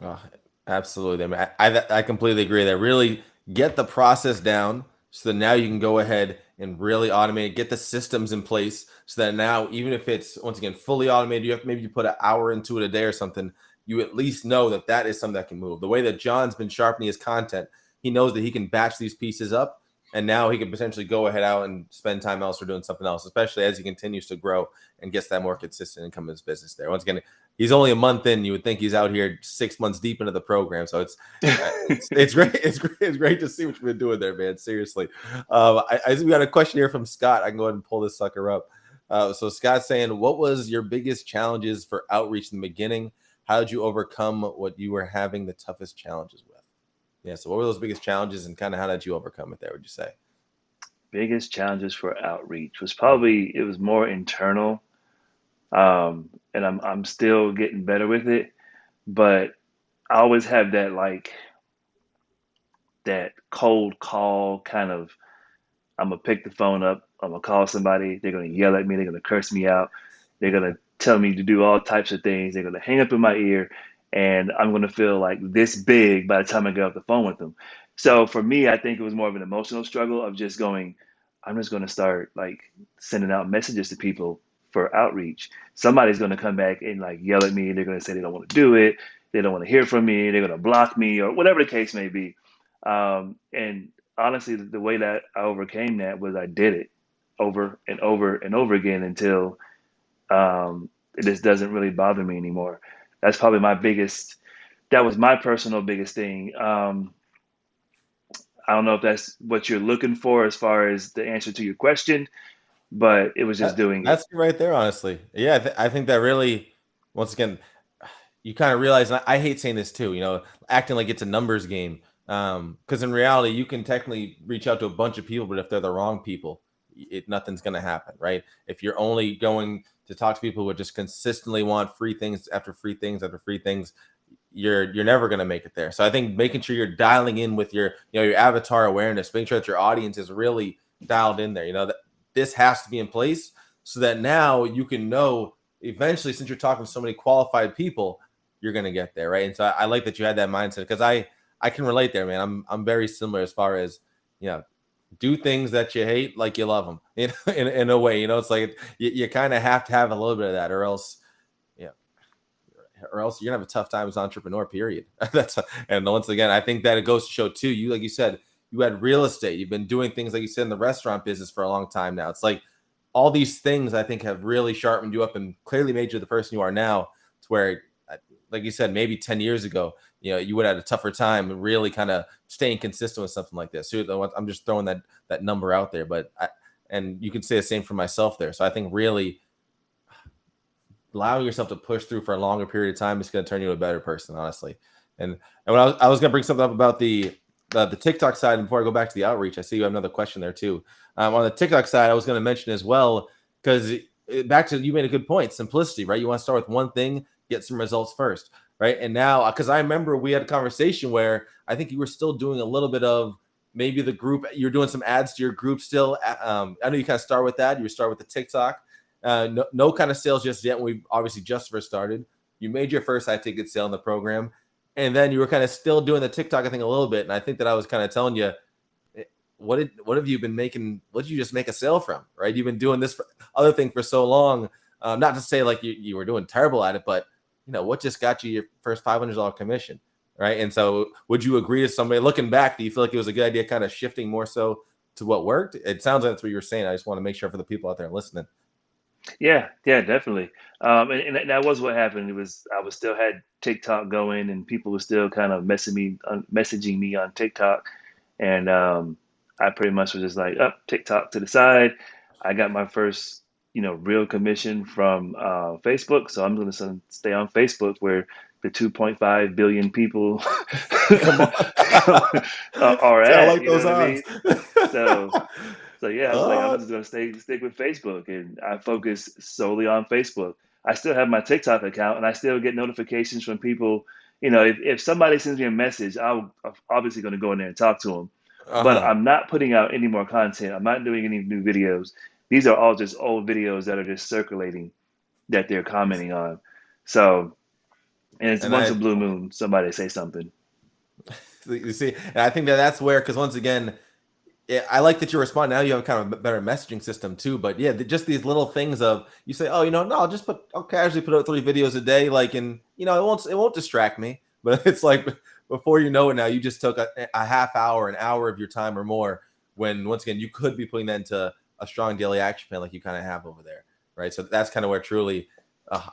Oh, absolutely. I mean, I completely agree there. Really get the process down so that now you can go ahead and really automate, get the systems in place so that now, even if it's, once again, fully automated, maybe you put an hour into it a day or something, you at least know that is something that can move. The way that John's been sharpening his content, he knows that he can batch these pieces up, and now he can potentially go ahead out and spend time elsewhere doing something else, especially as he continues to grow and gets that more consistent income in his business there. Once again, he's only a month in. You would think he's out here 6 months deep into the program. So it's great. It's great to see what you've been doing there, man. Seriously. We got a question here from Scott. I can go ahead and pull this sucker up. So Scott's saying, what was your biggest challenges for outreach in the beginning? How did you overcome what you were having the toughest challenges with? Yeah. So what were those biggest challenges, and kind of how did you overcome it there, would you say? Biggest challenges for outreach was it was more internal. And I'm still getting better with it, but I always have that cold call kind of, I'm gonna pick the phone up, I'm gonna call somebody, they're gonna yell at me, they're gonna curse me out, they're gonna tell me to do all types of things, they're gonna hang up in my ear, and I'm gonna feel like this big by the time I get off the phone with them. So for me, I think it was more of an emotional struggle of just going, I'm just gonna start sending out messages to people for outreach. Somebody's gonna come back and yell at me, they're gonna say they don't want to do it, they don't want to hear from me, they're gonna block me, or whatever the case may be. And honestly, the way that I overcame that was I did it over and over and over again until it just doesn't really bother me anymore. That's probably that was my personal biggest thing. I don't know if that's what you're looking for as far as the answer to your question, but it was just doing it. That's right there, honestly. Yeah, I think that really, once again, you kind of realize, and I hate saying this too, acting like it's a numbers game. Because in reality, you can technically reach out to a bunch of people, but if they're the wrong people, nothing's going to happen, right? If you're only going to talk to people who just consistently want free things after free things after free things, you're never going to make it there. So I think making sure you're dialing in with your avatar awareness, making sure that your audience is really dialed in there, that this has to be in place so that now you can know eventually, since you're talking to so many qualified people, you're going to get there, right? And so I like that you had that mindset, because I can relate there, man. I'm very similar as far as, do things that you hate like you love them, in a way. It's like you kind of have to have a little bit of that, or else you're gonna have a tough time as an entrepreneur, period. And once again, I think that it goes to show too, you, like you said, you had real estate, you've been doing things like you said in the restaurant business for a long time now. It's like all these things I think have really sharpened you up and clearly made you the person you are now. To where, like you said, maybe 10 years ago, you would have had a tougher time really kind of staying consistent with something like this. So I'm just throwing that number out there, and you can say the same for myself there. So I think really allowing yourself to push through for a longer period of time is going to turn you into a better person, honestly. And when I was going to bring something up about the TikTok side, and before I go back to the outreach, I see you have another question there too. On the TikTok side, I was going to mention as well, because back to, you made a good point, simplicity, right? You want to start with one thing, get some results first, right? And now, because I remember we had a conversation where I think you were still doing a little bit of maybe the group, you're doing some ads to your group still. I know you kind of start with that. You start with the TikTok. No kind of sales just yet. We obviously just first started. You made your first high ticket sale in the program, and then you were kind of still doing the TikTok, I think, a little bit. And I think that I was kind of telling you, what have you been making? What did you just make a sale from? Right? You've been doing this other thing for so long. Not to say like you were doing terrible at it, but what just got you your first $500 commission, right? And so, would you agree to somebody looking back? Do you feel like it was a good idea, kind of shifting more so to what worked? It sounds like that's what you were saying. I just want to make sure for the people out there listening. Yeah, yeah, definitely. And that was what happened. I was still had TikTok going, and people were still kind of messaging me on TikTok, and I pretty much was just like, up TikTok to the side. I got my first, real commission from Facebook, so I'm going to stay on Facebook where the 2.5 billion people Come on. are See, I at. like You know those what I odds. mean? So. So yeah, I was like, I'm uh, just gonna stick with Facebook, and I focus solely on Facebook. I still have my TikTok account, and I still get notifications from people. If somebody sends me a message, I'm obviously gonna go in there and talk to them. But uh-huh. I'm not putting out any more content. I'm not doing any new videos. These are all just old videos that are just circulating that they're commenting on. So, and it's And once a blue moon, somebody say something. you see, and I think that's where, because once again, yeah, I like that you respond. Now you have kind of a better messaging system too. But yeah, just these little things of, you say, oh, no, I'll casually put out 3 videos a day, like, and it won't distract me. But it's like, before you know it, now you just took a half hour, an hour of your time or more. When once again you could be putting that into a strong daily action plan like you kind of have over there, right? So that's kind of where truly,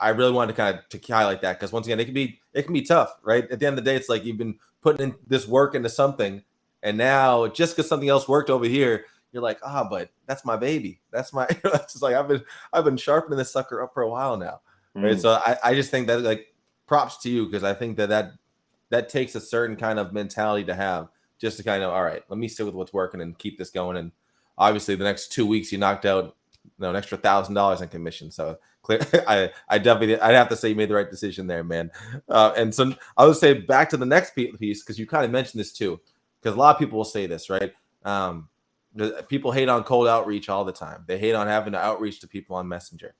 I really wanted to kind of to highlight that, because once again it can be tough, right? At the end of the day, it's like you've been putting in this work into something, and now just because something else worked over here, you're like, but that's my baby. That's my. That's just like I've been sharpening this sucker up for a while now, right? Mm. So I just think that, like, props to you, because I think that takes a certain kind of mentality to have, just to kind of, all right, let me stick with what's working and keep this going. And obviously, the next 2 weeks you knocked out an extra $1,000 in commission. So clear, I definitely, I'd have to say you made the right decision there, man. And so I would say back to the next piece, because you kind of mentioned this too, because a lot of people will say this, right? People hate on cold outreach all the time. They hate on having to outreach to people on Messenger.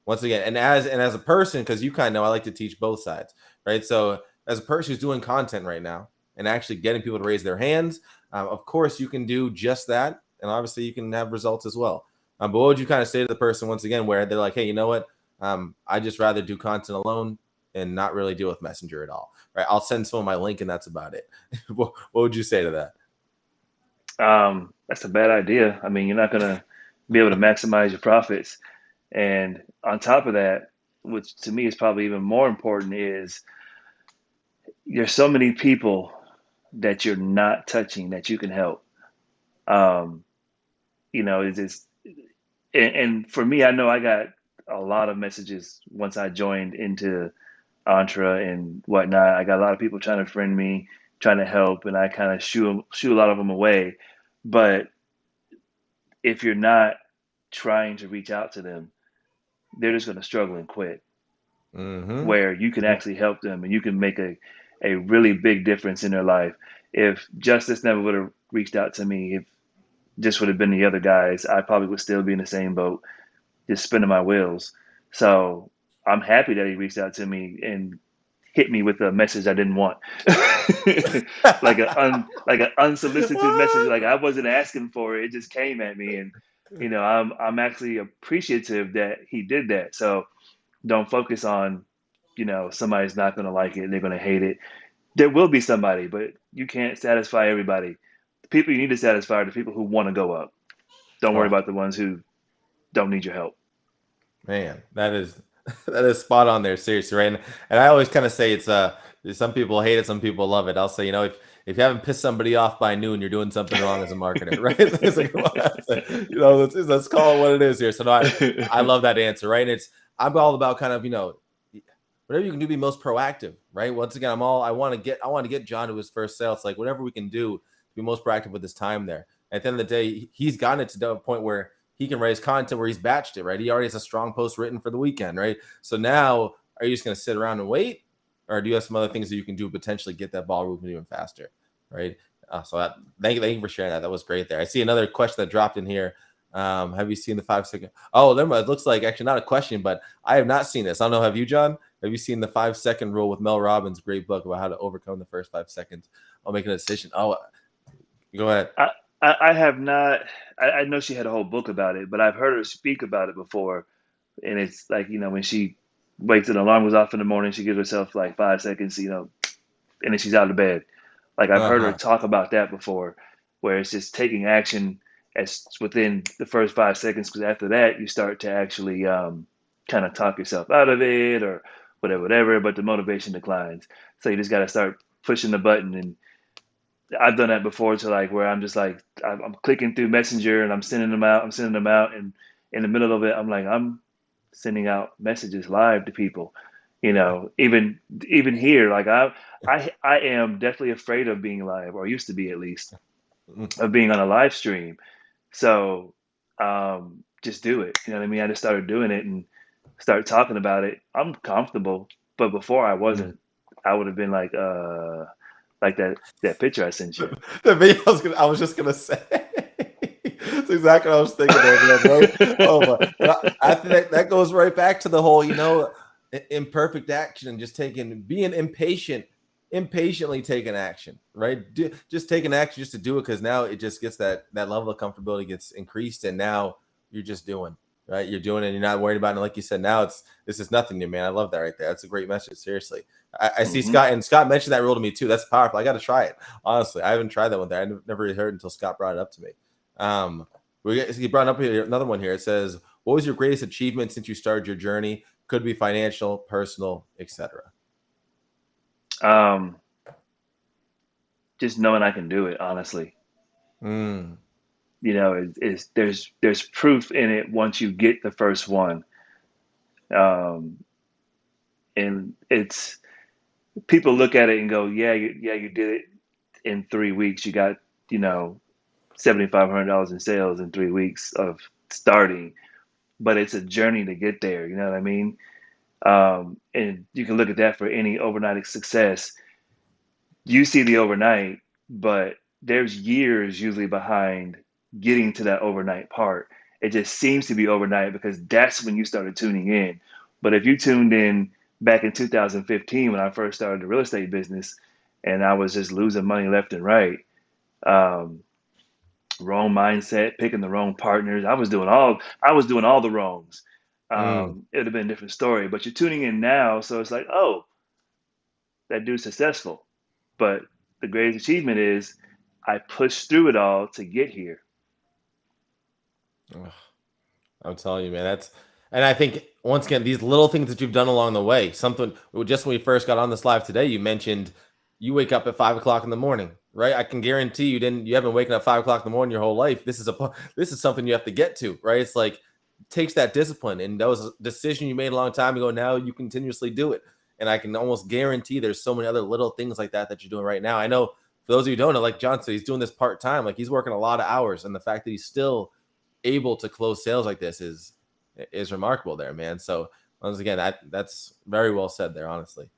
Once again, and as a person, because you kind of know, I like to teach both sides, right? So as a person who's doing content right now and actually getting people to raise their hands, of course you can do just that, and obviously you can have results as well. But what would you kind of say to the person, once again, where they're like, hey, you know what? I just rather do content alone and not really deal with Messenger at all, right? I'll send someone my link and that's about it. What would you say to that? That's a bad idea. I mean, you're not gonna be able to maximize your profits. And on top of that, which to me is probably even more important, is there's so many people that you're not touching that you can help. Um, it's just, and for me, I know I got a lot of messages once I joined into Entra and whatnot. I got a lot of people trying to friend me, trying to help, and I kind of shoo a lot of them away. But if you're not trying to reach out to them, they're just going to struggle and quit. Mm-hmm. Where you can actually help them and you can make a really big difference in their life. If Justice never would have reached out to me, if just would have been the other guys, I probably would still be in the same boat, just spinning my wheels. So I'm happy that he reached out to me and hit me with a message I didn't want, like an unsolicited message. Like I wasn't asking for it; it just came at me, and I'm actually appreciative that he did that. So don't focus on, somebody's not going to like it, they're going to hate it. There will be somebody, but you can't satisfy everybody. The people you need to satisfy are the people who want to go up. Don't worry Oh, about the ones who don't need your help. Man, that is that is spot on there, seriously, right? And I always kind of say it's some people hate it, some people love it. I'll say, if you haven't pissed somebody off by noon, you're doing something wrong as a marketer, right? It's like, let's call it what it is here. So no, I love that answer, right? And I'm all about kind of, whatever you can do, be most proactive, right? Once again, I want to get John to his first sale. It's like whatever we can do to be most proactive with his time there. At the end of the day, he's gotten it to the point where he can raise content where he's batched it, right? He already has a strong post written for the weekend, right? So now, are you just going to sit around and wait, or do you have some other things that you can do potentially get that ball moving even faster, right? Thank you for sharing that. That was great there. I see another question that dropped in here. Have you seen the 5-second? Oh, never mind. It looks like actually not a question, but I have not seen this. I don't know. Have you, John? Have you seen the 5-second rule with Mel Robbins' great book about how to overcome the first 5 seconds while making a decision? Oh, go ahead. I have not. I know she had a whole book about it, but I've heard her speak about it before. And it's like, when she wakes and the alarm goes off in the morning, she gives herself like 5 seconds, and then she's out of bed. Like I've heard her talk about that before, where it's just taking action as within the first 5 seconds, because after that you start to actually kind of talk yourself out of it or whatever, but the motivation declines. So you just got to start pushing the button. And I've done that before to like where I'm just like I'm clicking through Messenger and I'm sending them out, and in the middle of it I'm sending out messages live to people. Even here, like I am definitely afraid of being live, or used to be at least, of being on a live stream. So just do it. You know what I mean? I just started doing it and start talking about it. I'm comfortable, but before I wasn't. I would have been like that picture I sent you. The video I was just gonna say. That's exactly what I was thinking there, man, right? Oh my! I think that goes right back to the whole, imperfect action and just being impatiently taking action, right? Just taking action just to do it, because now it just gets that level of comfortability gets increased, and now you're just doing, right? You're doing it, and you're not worried about it. Like you said, now this is nothing new, man. I love that right there. That's a great message. Seriously. I see Scott, and Scott mentioned that rule to me too. That's powerful. I got to try it. Honestly, I haven't tried that one there. I never really heard until Scott brought it up to me. He brought up here another one here. It says, "What was your greatest achievement since you started your journey? Could be financial, personal, etc." Just knowing I can do it, honestly. There's proof in it once you get the first one. And it's people look at it and go, yeah, you did it in 3 weeks. You got, $7,500 in sales in 3 weeks of starting, but it's a journey to get there. You know what I mean? And you can look at that for any overnight success. You see the overnight, but there's years usually behind getting to that overnight part. It just seems to be overnight because that's when you started tuning in. But if you tuned in back in 2015 when I first started the real estate business and I was just losing money left and right, wrong mindset, picking the wrong partners, I was doing all the wrongs. It would have been a different story. But you're tuning in now, so it's like, oh, that dude's successful. But the greatest achievement is I pushed through it all to get here. I'm telling you, man, and I think once again, these little things that you've done along the way, something just when we first got on this live today, you mentioned you wake up at 5 o'clock in the morning, right? I can guarantee you haven't waken up 5 o'clock in the morning your whole life. This is something you have to get to, right? It's like, it takes that discipline, and that was a decision you made a long time ago. Now you continuously do it. And I can almost guarantee there's so many other little things like that you're doing right now. I know for those of you who don't know, like John said, he's doing this part-time. Like, he's working a lot of hours. And the fact that he's still able to close sales like this is remarkable there, man. So once again, that's very well said there, honestly.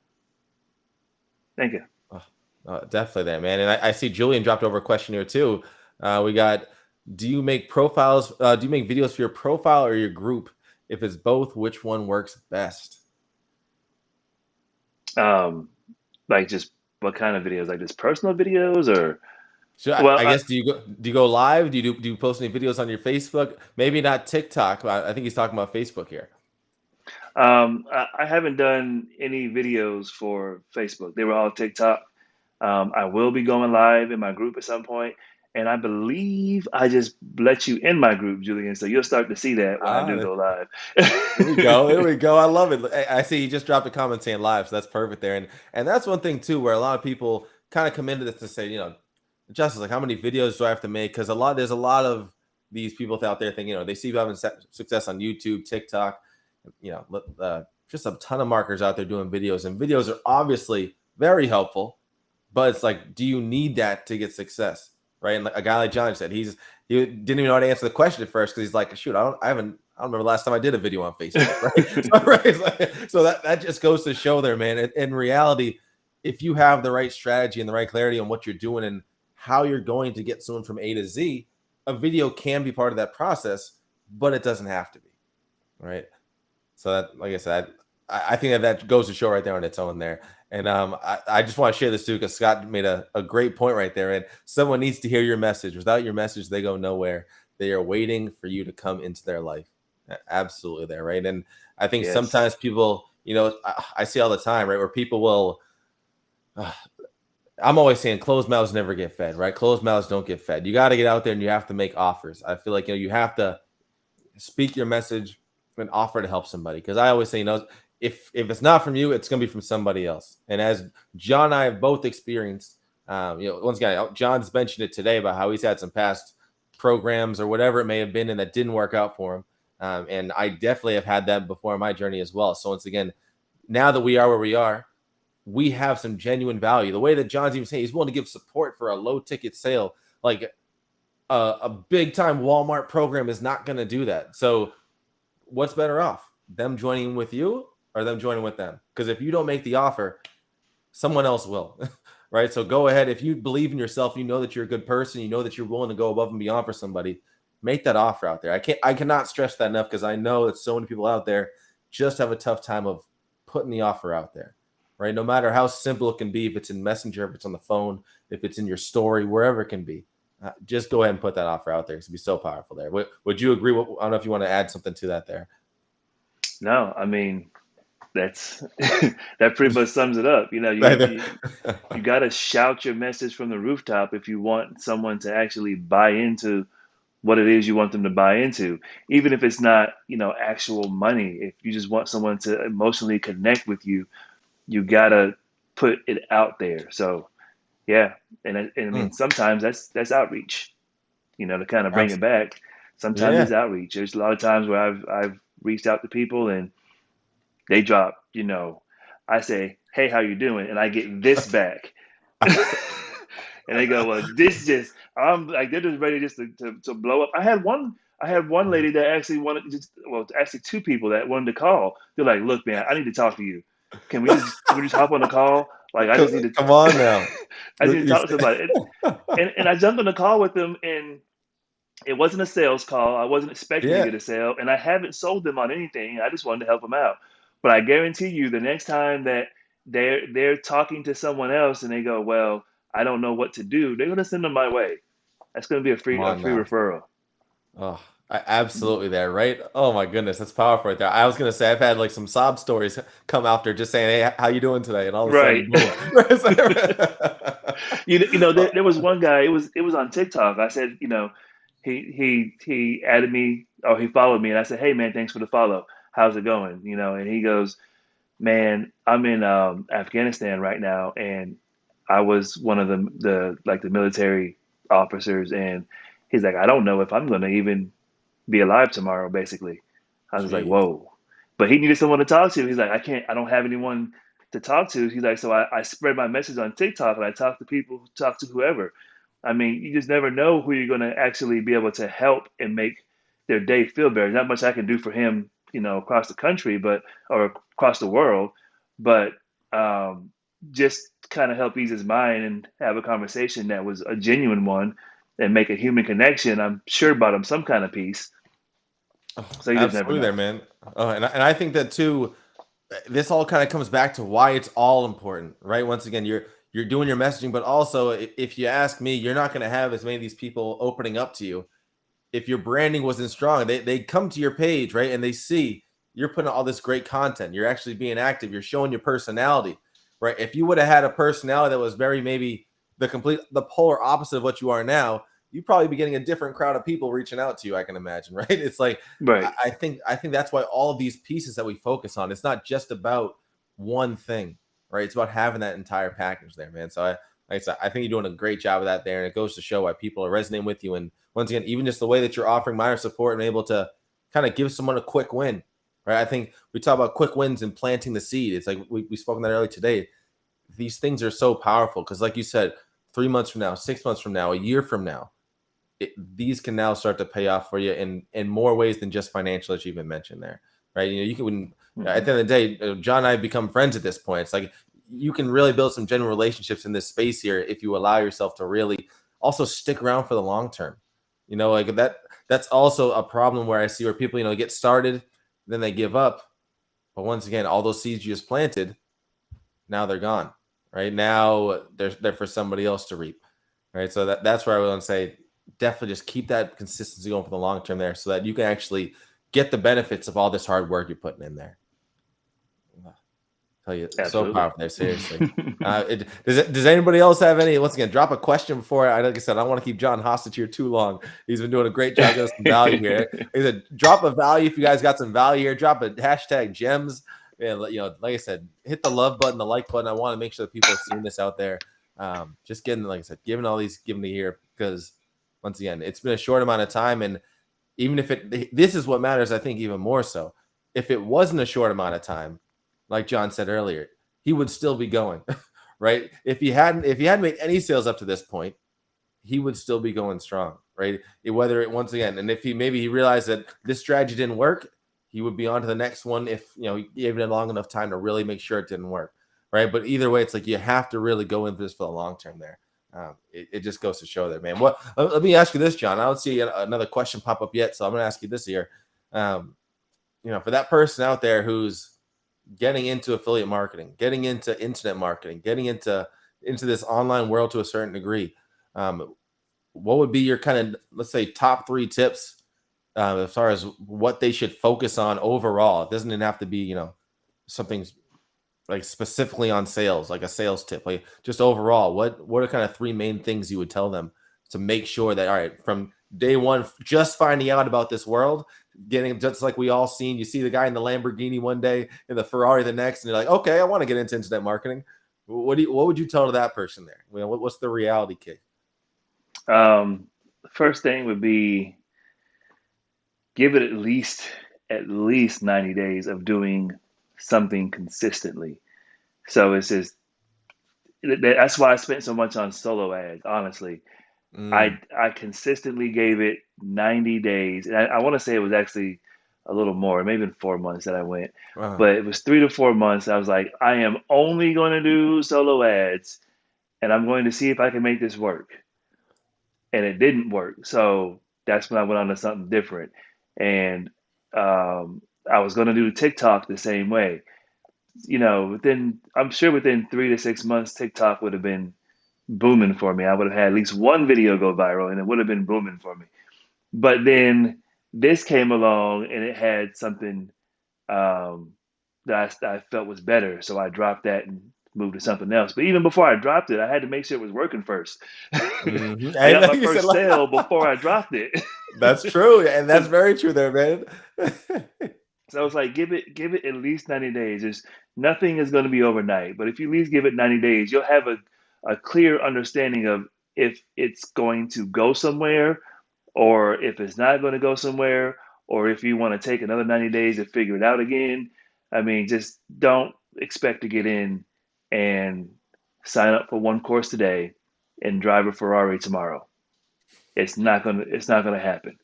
Thank you. Definitely there, man. And I see Julian dropped over a question here too. We got, do you make profiles? Do you make videos for your profile or your group? If it's both, which one works best? Like, just what kind of videos? Like just personal videos, or? So I guess do you go live? Do you post any videos on your Facebook? Maybe not TikTok. But I think he's talking about Facebook here. I haven't done any videos for Facebook. They were all TikTok. I will be going live in my group at some point, And I believe I just let you in my group, Julian. So you'll start to see that when I do Ah, go live. there we go. There we go. I love it. I see you just dropped a comment saying live, so that's perfect there. And that's one thing too, where a lot of people kind of come into this to say, Justice, like how many videos do I have to make? Because there's a lot of these people out there thinking, they see you having success on YouTube, TikTok, just a ton of marketers out there doing videos, and videos are obviously very helpful, but it's like, do you need that to get success? Right. And a guy like John said, he didn't even know how to answer the question at first, because he's like, shoot, I don't remember the last time I did a video on Facebook. Right. Right. So that just goes to show there, man. In reality, if you have the right strategy and the right clarity on what you're doing and how you're going to get someone from A to Z, a video can be part of that process, but it doesn't have to be. Right. So that, like I said, I think that goes to show right there on its own there. And I just want to share this too, because Scott made a great point right there. And someone needs to hear your message. Without your message, they go nowhere. They are waiting for you to come into their life. Absolutely there, right? And I think Yes. sometimes people, I see all the time, right, where people will, I'm always saying closed mouths never get fed, right? Closed mouths don't get fed. You got to get out there and you have to make offers. I feel like, you have to speak your message and offer to help somebody. Because I always say, if it's not from you, it's going to be from somebody else. And as John and I have both experienced, once again, John's mentioned it today about how he's had some past programs or whatever it may have been, and that didn't work out for him. And I definitely have had that before in my journey as well. So once again, now that we are where we are, we have some genuine value. The way that John's even saying he's willing to give support for a low ticket sale, like a big time Walmart program is not going to do that. So what's better off, them joining with you or them joining with them? Because if you don't make the offer, someone else will. Right. So go ahead. If you believe in yourself, you know that you're a good person, you know that you're willing to go above and beyond for somebody, make that offer out there. I cannot stress that enough, because I know that so many people out there just have a tough time of putting the offer out there. Right. No matter how simple it can be, if it's in Messenger, if it's on the phone, if it's in your story, wherever it can be, just go ahead and put that offer out there. It's be so powerful there. Would you agree? I don't know if you want to add something to that there. No, I mean, that's that pretty much sums it up. You got to shout your message from the rooftop if you want someone to actually buy into what it is you want them to buy into, even if it's not, actual money. If you just want someone to emotionally connect with you, you got to put it out there. So, yeah. And I mean, sometimes that's outreach, to kind of bring it back. Sometimes it's outreach. There's a lot of times where I've reached out to people and they drop, I say, "Hey, how you doing?" And I get this back. And they go, "Well, I'm like, they're just ready just to blow up." I had one lady that actually actually two people that wanted to call. They're like, "Look, man, I need to talk to you. Can we just hop on the call? Like, I just need to come on now. I need to talk to somebody." And I jumped on the call with them, and it wasn't a sales call. I wasn't expecting to get a sale, and I haven't sold them on anything. I just wanted to help them out. But I guarantee you, the next time that they're talking to someone else and they go, "Well, I don't know what to do," they're gonna send them my way. That's gonna be a free referral. Oh, absolutely there, right? Oh my goodness, that's powerful right there. I was gonna say I've had like some sob stories come after just saying, "Hey, how you doing today?" And all of a Right. sudden, boom. There was one guy. It was on TikTok. I said, he added me, or he followed me, and I said, "Hey, man, thanks for the follow. How's it going?" And he goes, "Man, I'm in Afghanistan right now, and I was one of the military officers, and he's like, I don't know if I'm gonna even be alive tomorrow, basically." I was like, Jeez. whoa. But he needed someone to talk to. He's like, I don't have anyone to talk to. He's like, so I spread my message on TikTok and I talk to people, talk to whoever. I mean, you just never know who you're gonna actually be able to help and make their day feel better. Not much I can do for him, across the country, or across the world, but just kind of help ease his mind and have a conversation that was a genuine one and make a human connection. I'm sure brought him some kind of peace. Oh, So you just never absolutely know. there, man. Oh, and I think that too, this all kind of comes back to why it's all important, right? Once again, you're doing your messaging, but also if you ask me, you're not going to have as many of these people opening up to you if your branding wasn't strong. They come to your page, right, and they see you're putting all this great content. You're actually being active. You're showing your personality, right? If you would have had a personality that was very maybe the polar opposite of what you are now, you'd probably be getting a different crowd of people reaching out to you, I can imagine, right? It's like Right. I think that's why all of these pieces that we focus on, it's not just about one thing, right? It's about having that entire package there, man. So like I said, I think you're doing a great job of that there, and it goes to show why people are resonating with you. And once again, even just the way that you're offering minor support and able to kind of give someone a quick win, right? I think we talk about quick wins and planting the seed. It's like we spoke on that earlier today. These things are so powerful because, like you said, 3 months from now, 6 months from now, a year from now, these can now start to pay off for you in more ways than just financial, as you even mentioned there, right? You can at the end of the day, John and I have become friends at this point. It's like you can really build some genuine relationships in this space here if you allow yourself to really also stick around for the long term. Like that's also a problem where I see where people, get started, then they give up. But once again, all those seeds you just planted, now they're gone. Right now, they're for somebody else to reap. Right, so that's where I want to say definitely just keep that consistency going for the long term there, so that you can actually get the benefits of all this hard work you're putting in there. Tell you, so Absolutely. powerful there. Seriously. Does anybody else have any? Once again, drop a question before like I said, I don't want to keep John hostage here too long. He's been doing a great job getting some value here. Like I said, drop a value if you guys got some value here. Drop a hashtag gems. And like I said, hit the love button, the like button. I want to make sure that people are seeing this out there. Just getting, like I said, giving to here, because once again, it's been a short amount of time, and even if this is what matters, I think even more so. If it wasn't a short amount of time, like John said earlier, he would still be going, right? If he hadn't made any sales up to this point, he would still be going strong, right? Once again, and if he realized that this strategy didn't work, he would be on to the next one if he gave it long enough time to really make sure it didn't work, right? But either way, it's like you have to really go into this for the long term there. It just goes to show that, man. Let me ask you this, John. I don't see another question pop up yet, so I'm going to ask you this here. For that person out there who's getting into affiliate marketing, getting into internet marketing, getting into this online world to a certain degree, what would be your kind of, let's say, top 3 tips as far as what they should focus on overall? It doesn't even have to be, something like specifically on sales, like a sales tip, like just overall, what are kind of 3 main things you would tell them to make sure that, all right, from day one, just finding out about this world, getting just like we all seen, you see the guy in the Lamborghini one day and the Ferrari the next, and you're like, okay, I want to get into internet marketing. What would you tell to that person there? What's the reality kick? First thing would be give it at least 90 days of doing something consistently. So it's just that's why I spent so much on solo ads, honestly. I consistently gave it 90 days. And I want to say it was actually a little more, maybe in 4 months that I went. But it was 3 to 4 months. I was like, I am only going to do solo ads, and I'm going to see if I can make this work. And it didn't work. So that's when I went on to something different. And I was going to do TikTok the same way. I'm sure within 3 to 6 months, TikTok would have been booming for me. I would have had at least one video go viral, and it would have been booming for me. But then this came along, and it had something that I felt was better. So I dropped that and moved to something else. But even before I dropped it, I had to make sure it was working first. I got my first sale before I dropped it. That's true, and that's very true there, man. So I was like, give it at least 90 days. Nothing is going to be overnight, but if you at least give it 90 days, you'll have a clear understanding of if it's going to go somewhere, or if it's not going to go somewhere, or if you want to take another 90 days to figure it out again. I mean, just don't expect to get in and sign up for one course today and drive a Ferrari tomorrow. It's not gonna happen.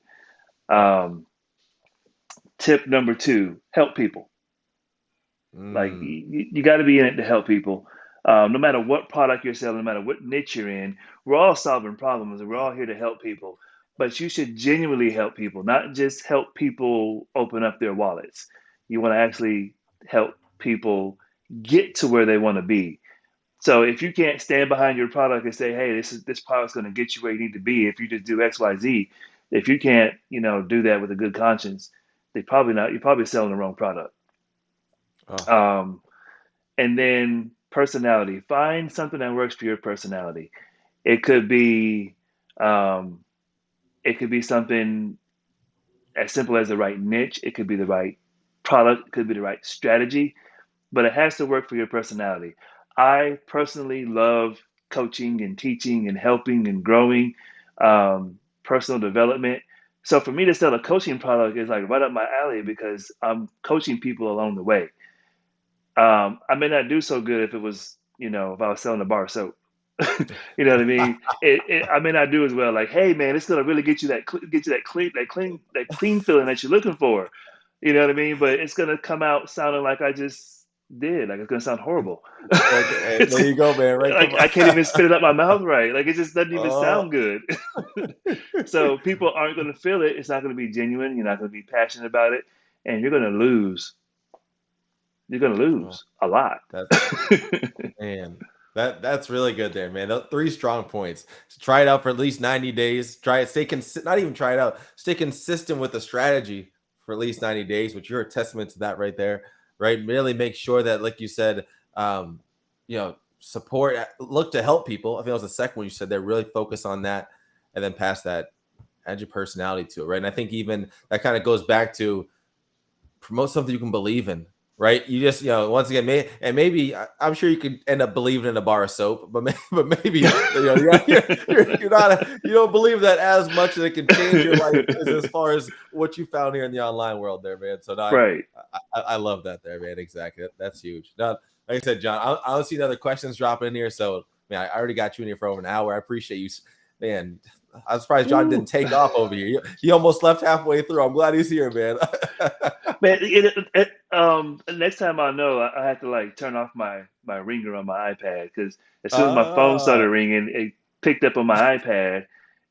Tip number 2, help people. Like you got to be in it to help people. No matter what product you're selling, no matter what niche you're in, we're all solving problems and we're all here to help people. But you should genuinely help people, not just help people open up their wallets. You want to actually help people get to where they want to be. So if you can't stand behind your product and say, hey, this product's going to get you where you need to be, if you just do X, Y, Z, if you can't, do that with a good conscience, you're probably selling the wrong product. And then personality. Find something that works for your personality. It could be It could be something as simple as the right niche. It could be the right product. It could be the right strategy, but it has to work for your personality. I personally love coaching and teaching and helping and growing, personal development. So for me to sell a coaching product is like right up my alley because I'm coaching people along the way. I may not do so good if it was, if I was selling a bar of soap. You know what I mean? I may not do as well. Like, hey man, it's gonna really get you that clean feeling that you're looking for. You know what I mean? But it's gonna come out sounding like I just did. Like it's gonna sound horrible. Okay, It's there you go, man. Right. like I can't even spit it out my mouth right. Like it just doesn't even Oh, sound good. So people aren't gonna feel it. It's not gonna be genuine. You're not gonna be passionate about it, and you're gonna lose. You're gonna oh, lose a lot. that's man. That's really good there, man. Three strong points. Try it out for at least 90 days. Try it. Stay consistent. Not even try it out. Stay consistent with the strategy for at least 90 days, which you're a testament to that right there. Right. Really make sure that, like you said, support. Look to help people. I think that was the second one you said there. Really focus on that, and then pass that. Add your personality to it, right? And I think even that kind of goes back to promote something you can believe in, right? You just, once again, maybe I'm sure you could end up believing in a bar of soap, but maybe you're not, you don't believe that as much that it can change your life as far as what you found here in the online world there, man. So no, Right. I love that there, man. Exactly. That's huge. Now, like I said, John, I don't see the other questions dropping in here. So, man, I already got you in here for over an hour. I appreciate you, man. I'm surprised John Woo. didn't take off over here. He almost left halfway through. I'm glad he's here, man. Man, next time I know, I have to like turn off my ringer on my iPad because as soon as my phone started Ah, ringing, it picked up on my iPad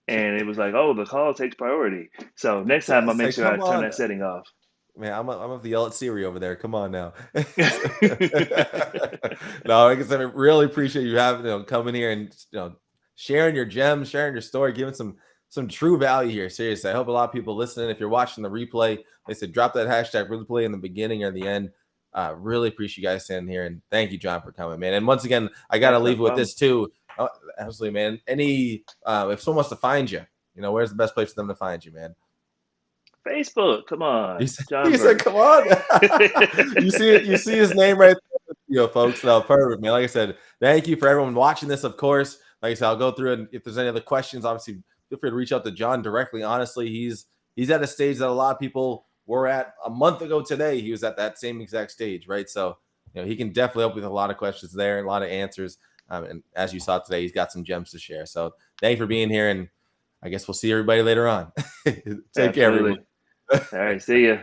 and it was like, oh, the call takes priority. So next time I'll make say, sure I come turn on, that setting off. man. I'm of the yell at Siri over there. Come on now. No, like I said, I really appreciate you having coming here and sharing your gems, sharing your story, giving some true value here. Seriously, I hope a lot of people listening. If you're watching the replay, like I said, drop that hashtag replay in the beginning or the end. Really appreciate you guys standing here, and thank you, John, for coming, man. And once again, I gotta Yeah, no leave you with problem. this too. Absolutely, man. If someone wants to find you, where's the best place for them to find you, man? Facebook, come He on, said, John he said, Burke. "Come on." You see it. You see his name right there, folks. No, perfect, man. Like I said, thank you for everyone watching this. Of course, like I said, I'll go through it. And if there's any other questions, obviously, feel free to reach out to John directly. Honestly, he's at a stage that a lot of people were at a month ago today. He was at that same exact stage, right? So, he can definitely help with a lot of questions there and a lot of answers. And as you saw today, he's got some gems to share. So, thank you for being here, and I guess we'll see everybody later on. Take care, everyone. Absolutely. All right, see ya.